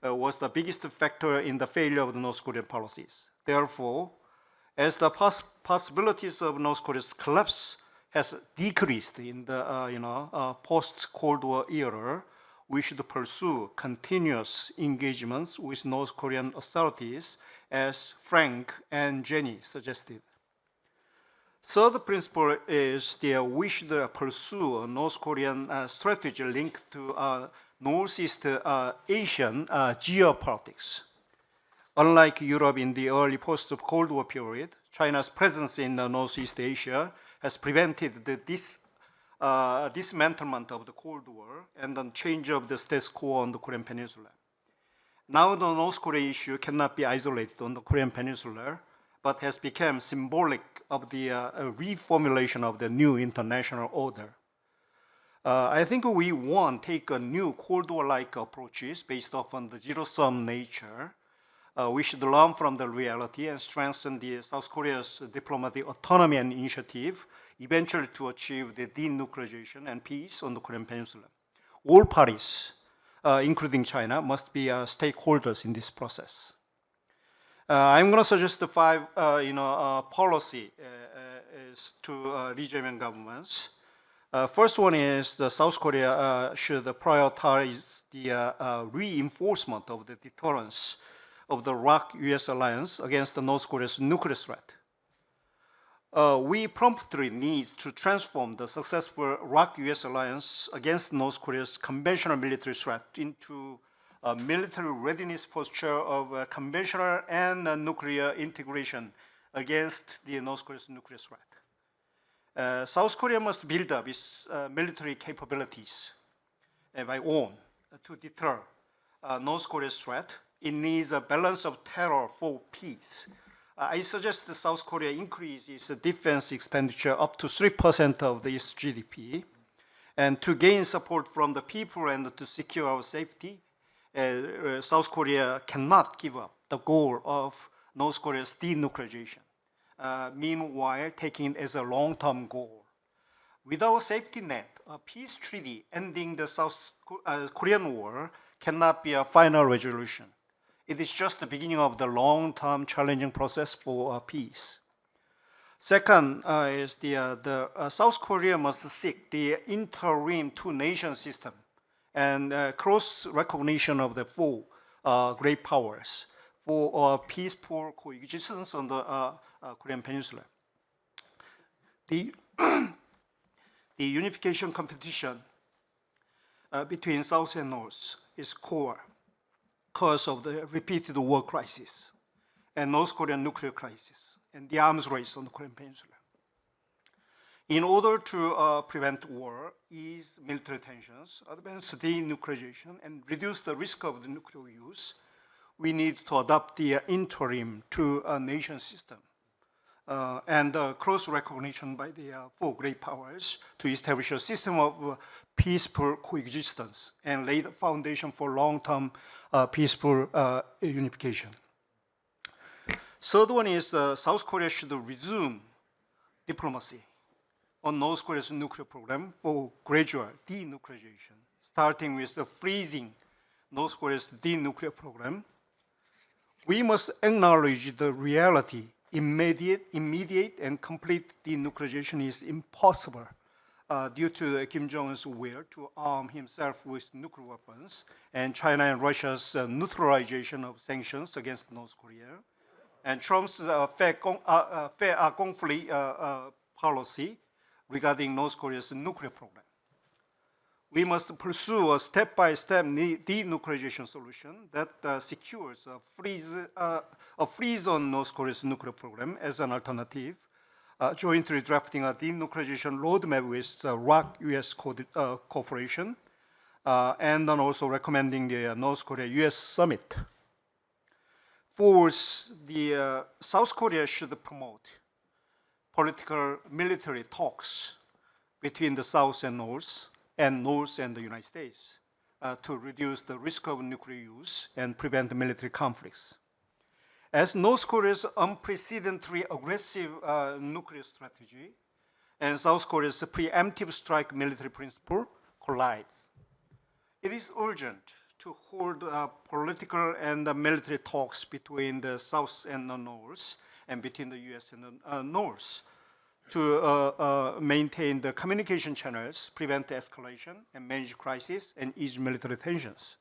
was the biggest factor in the failure of the North Korean policies. Therefore, as the possibilities of North Korea's collapse has decreased in the post-Cold War era, we should pursue continuous engagements with North Korean authorities, as Frank and Jenny suggested. Third principle is that we should pursue a North Korean strategy linked to Northeast Asian geopolitics. Unlike Europe in the early post-Cold War period, China's presence in Northeast Asia has prevented the dismantlement of the Cold War and the change of the status quo on the Korean Peninsula. Now the North Korea issue cannot be isolated on the Korean Peninsula, but has become symbolic of the reformulation of the new international order. I think we want to take a new Cold War-like approaches based on the zero-sum nature. We should learn from the reality and strengthen the South Korea's diplomatic autonomy and initiative, eventually to achieve the denuclearization and peace on the Korean Peninsula. All parties, including China, must be stakeholders in this process. I'm going to suggest the 5 policy to regional governments. First one is the South Korea should prioritize the reinforcement of the deterrence of the ROK-US alliance against the North Korea's nuclear threat. we promptly need to transform the successful ROC-US alliance against North Korea's conventional military threat into a military readiness posture of conventional and nuclear integration against the North Korea's nuclear threat. South Korea must build up its military capabilities by own to deter North Korea's threat. It needs a balance of terror for peace. I suggest that South Korea increase its defense expenditure up to 3% of its GDP. And to gain support from the people and to secure our safety, South Korea cannot give up the goal of North Korea's denuclearization, meanwhile taking it as a long-term goal. Without a safety net, a peace treaty ending the South Korean War cannot be a final resolution. It is just the beginning of the long-term challenging process for peace. Second is the South Korea must seek the interim two-nation system and close recognition of the four great powers for peaceful coexistence on the Korean Peninsula. The unification competition between South and North is core cause of the repeated war crisis and North Korean nuclear crisis and the arms race on the Korean Peninsula. In order to prevent war, ease military tensions, advance denuclearization, and reduce the risk of the nuclear use, we need to adopt the interim two-nation system and close recognition by the four great powers to establish a system of peaceful coexistence and lay the foundation for long-term peaceful unification. Third one is South Korea should resume diplomacy on North Korea's nuclear program for gradual denuclearization, starting with the freezing North Korea's denuclear program. We must acknowledge the reality immediate and complete denuclearization is impossible due to Kim Jong-un's will to arm himself with nuclear weapons and China and Russia's neutralization of sanctions against North Korea and Trump's fait accompli policy regarding North Korea's nuclear program. We must pursue a step-by-step denuclearization solution that secures a freeze on North Korea's nuclear program as an alternative, jointly drafting a denuclearization roadmap with ROC-US cooperation, and then also recommending the North Korea-US summit. Fourth, the South Korea should promote political military talks between the South and North and the United States to reduce the risk of nuclear use and prevent military conflicts. As North Korea's unprecedentedly aggressive nuclear strategy and South Korea's preemptive strike military principle collides, it is urgent to hold political and military talks between the South and the North and between the US and the North to maintain the communication channels, prevent escalation, and manage crisis and ease military tensions.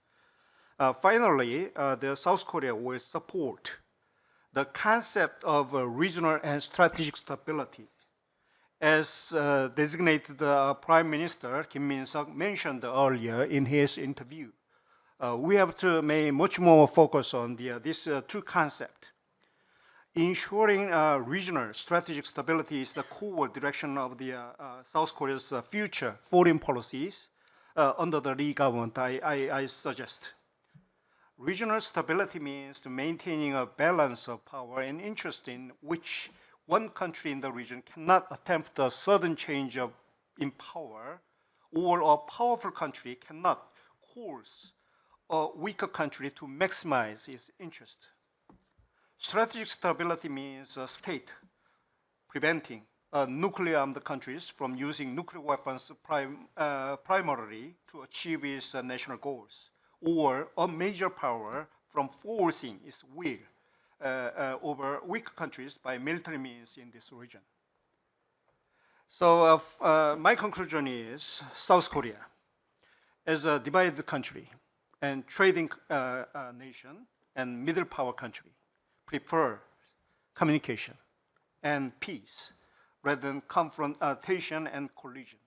Finally, the South Korea will support the concept of regional and strategic stability. As designated Prime Minister Kim Min-seok mentioned earlier in his interview, we have to make much more focus on these two concepts. Ensuring regional strategic stability is the core direction of the South Korea's future foreign policies under the Lee government, I suggest. Regional stability means maintaining a balance of power and interest in which one country in the region cannot attempt a sudden change in power, or a powerful country cannot coerce a weaker country to maximize its interest. Strategic stability means a state preventing nuclear-armed countries from using nuclear weapons primarily to achieve its national goals, or a major power from forcing its will over weaker countries by military means in this region. So my conclusion is South Korea, as a divided country and trading nation and middle power country, prefer communication and peace rather than confrontation and collision.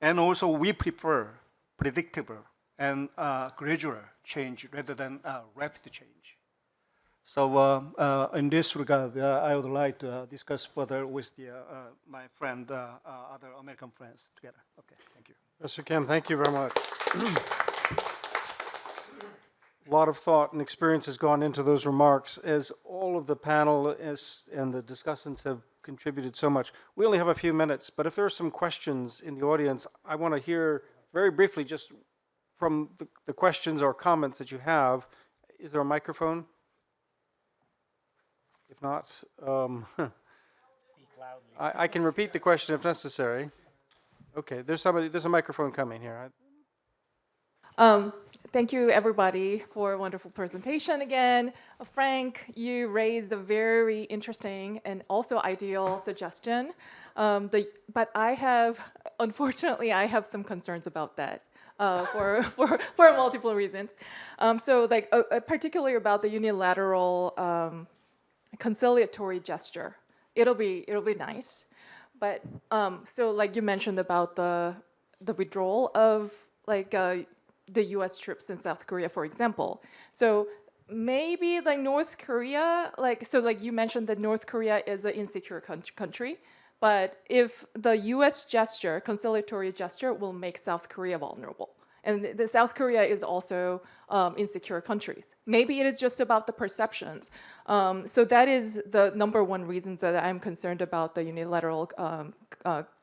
And also we prefer predictable and gradual change rather than rapid change. So in this regard, I would like to discuss further with my friend, other American friends together. Okay, thank you. Professor Kim, thank you very much. A lot of thought and experience has gone into those remarks, as all of the panelists and the discussants have contributed so much. We only have a few minutes, but if there are some questions in the audience, I want to hear very briefly just from the questions or comments that you have. Is there a microphone? If not, Speak loudly. I can repeat the question if necessary. Okay, there's a microphone coming here. Thank you, everybody, for a wonderful presentation again. Frank, you raised a very interesting and also ideal suggestion. But unfortunately, I have some concerns about that for multiple reasons. So, particularly about the unilateral conciliatory gesture. It'll be nice, but so like you mentioned about the withdrawal of the U.S. troops in South Korea, for example. So maybe North Korea, you mentioned that North Korea is an insecure country, but if the U.S. gesture, conciliatory gesture, will make South Korea vulnerable. And the South Korea is also insecure countries. Maybe it is just about the perceptions. So that is the number one reason that I'm concerned about the unilateral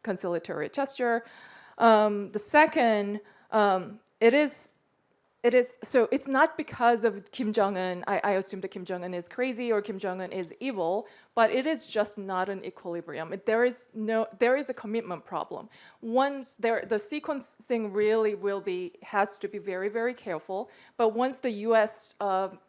conciliatory gesture. The second, so it's not because of Kim Jong-un. I assume that Kim Jong-un is crazy or Kim Jong-un is evil, but it is just not an equilibrium. There is a commitment problem. Once the sequencing really has to be very, very careful. But once the U.S.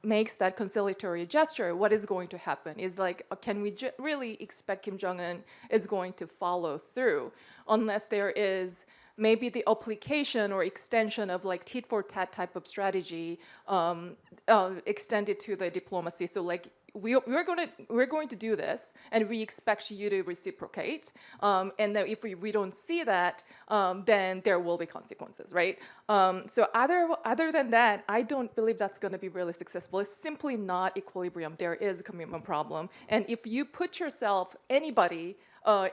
Makes that conciliatory gesture, what is going to happen is can we really expect Kim Jong-un is going to follow through, unless there is maybe the application or extension of tit for tat type of strategy extended to the diplomacy. So we're going to do this, and we expect you to reciprocate. And then if we don't see that, then there will be consequences, right? So other than that, I don't believe that's going to be really successful. It's simply not equilibrium. There is a commitment problem, and if you put yourself, anybody,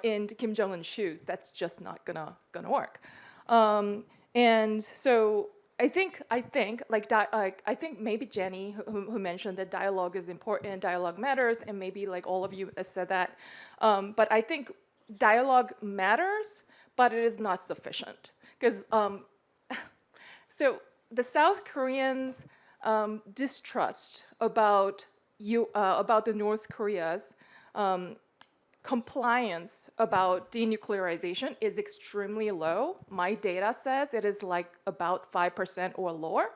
in Kim Jong-un's shoes, that's just not gonna work. And so I think maybe Jenny who mentioned that dialogue is important, dialogue matters, and maybe all of you said that. But I think dialogue matters, but it is not sufficient, because so the South Koreans' distrust about the North Korea's compliance about denuclearization is extremely low. My data says it is about 5% or lower.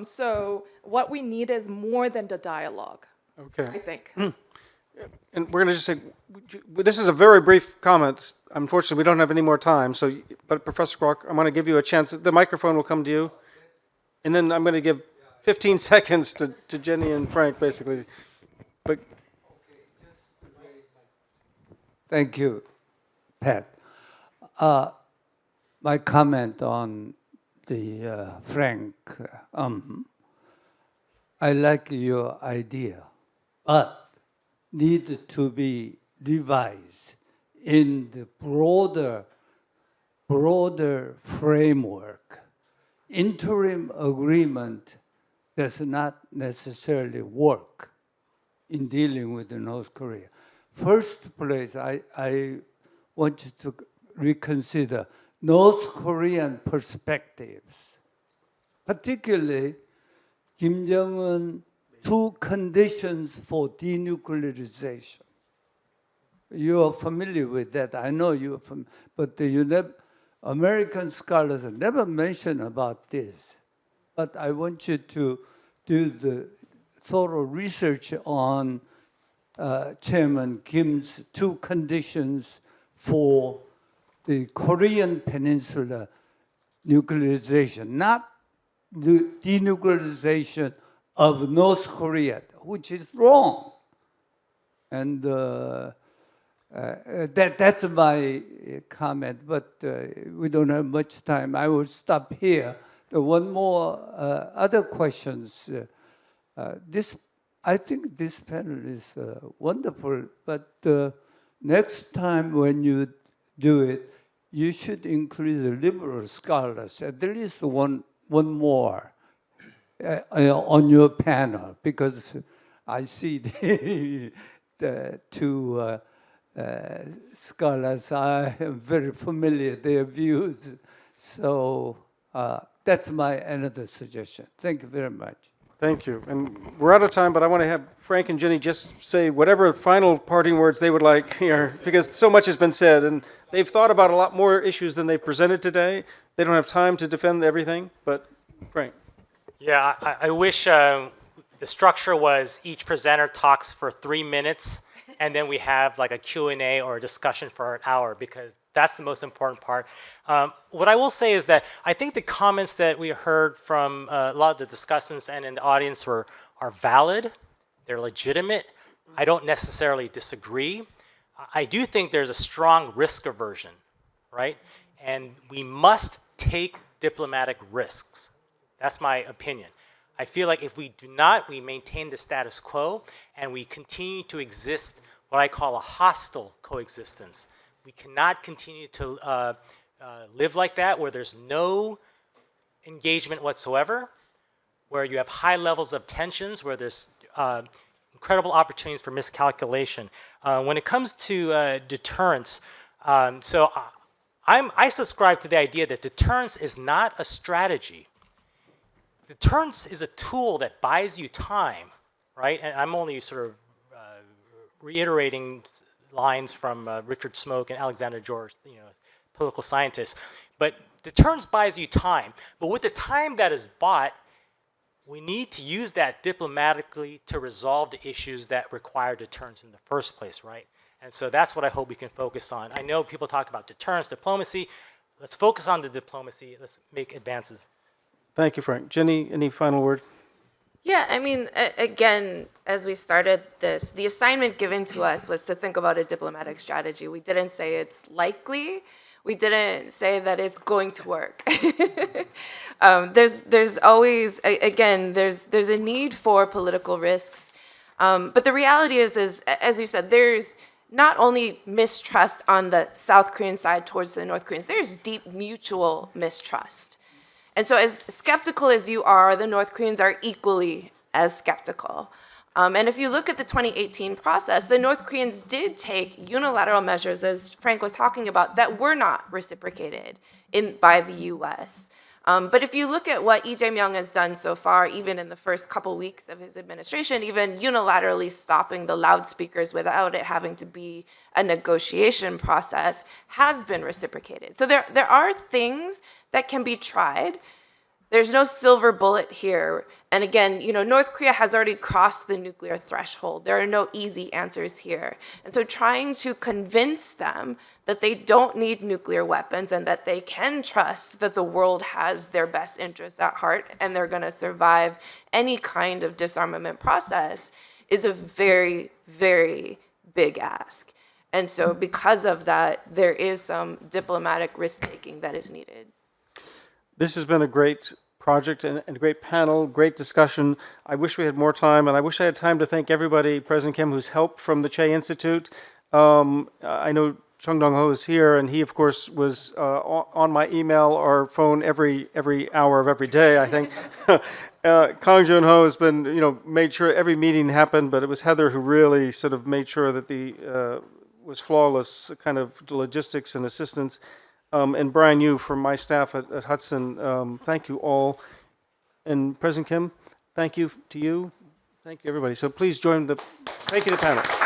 So what we need is more than the dialogue. Okay. I think. And we're going to just say, this is a very brief comment. Unfortunately, we don't have any more time. But Professor Kwok, I'm going to give you a chance. The microphone will come to you. And then I'm going to give 15 seconds to Jenny and Frank, basically. But thank you, Pat. My comment on the Frank, I like your idea, but need to be revised in the broader framework. Interim agreement does not necessarily work in dealing with North Korea. First place, I want you to reconsider North Korean perspectives, particularly Kim Jong-un, 2 conditions for denuclearization. You are familiar with that. I know you are familiar, but American scholars have never mentioned about this. But I want you to do the thorough research on Chairman Kim's 2 conditions for the Korean Peninsula nuclearization, not the denuclearization of North Korea, which is wrong. And That's my comment, but we don't have much time. I will stop here. One more other questions. I think this panel is wonderful, but next time when you do it, you should include the liberal scholars, at least one more on your panel, because I see the two scholars. I am very familiar their views, so that's my another suggestion. Thank you very much. Thank you. And we're out of time, but I want to have Frank and Jenny just say whatever final parting words they would like here, because so much has been said, and they've thought about a lot more issues than they've presented today. They don't have time to defend everything, but Frank. Yeah, I wish the structure was each presenter talks for 3 minutes, and then we have like a Q&A or a discussion for an hour, because that's the most important part. What I will say is that I think the comments that we heard from a lot of the discussants and in the audience are valid, they're legitimate. I don't necessarily disagree. I do think there's a strong risk aversion, right? And we must take diplomatic risks. That's my opinion. I feel like if we do not, we maintain the status quo and we continue to exist what I call a hostile coexistence. We cannot continue to live like that, where there's no engagement whatsoever, where you have high levels of tensions, where there's incredible opportunities for miscalculation. When it comes to deterrence, I subscribe to the idea that deterrence is not a strategy. Deterrence is a tool that buys you time, right? And I'm only sort of reiterating lines from Richard Smoke and Alexander George, political scientists. But deterrence buys you time. But with the time that is bought, we need to use that diplomatically to resolve the issues that require deterrence in the first place, right? And so that's what I hope we can focus on. I know people talk about deterrence, diplomacy. Let's focus on the diplomacy. Let's make advances. Thank you, Frank. Jenny, any final word? Yeah, I mean, again, as we started this, the assignment given to us was to think about a diplomatic strategy. We didn't say it's likely. We didn't say that it's going to work. There's always, again, there's a need for political risks. But the reality is, as you said, there's not only mistrust on the South Korean side towards the North Koreans, there's deep mutual mistrust. And so as skeptical as you are, the North Koreans are equally as skeptical. And if you look at the 2018 process, the North Koreans did take unilateral measures, as Frank was talking about, that were not reciprocated by the US. But if you look at what Lee Jae-myung has done so far, even in the first couple weeks of his administration, even unilaterally stopping the loudspeakers without it having to be a negotiation process, has been reciprocated. So there are things that can be tried. There's no silver bullet here. And again, North Korea has already crossed the nuclear threshold. There are no easy answers here. And so trying to convince them that they don't need nuclear weapons and that they can trust that the world has their best interests at heart and they're going to survive any kind of disarmament process is a very, very big ask. And so because of that, there is some diplomatic risk-taking that is needed. This has been a great project and a great panel, great discussion. I wish we had more time, and I wish I had time to thank everybody, President Kim, who's helped from the Che Institute. I know Chung Dong-ho is here, and he, of course, was on my email or phone every hour of every day, I think. Kang Joon-ho has been, made sure every meeting happened, but it was Heather who really sort of made sure that the was flawless kind of logistics and assistance. And Brian Yu from my staff at Hudson, thank you all. And President Kim, thank you to you. Thank you, everybody. So please join thank you to the panel.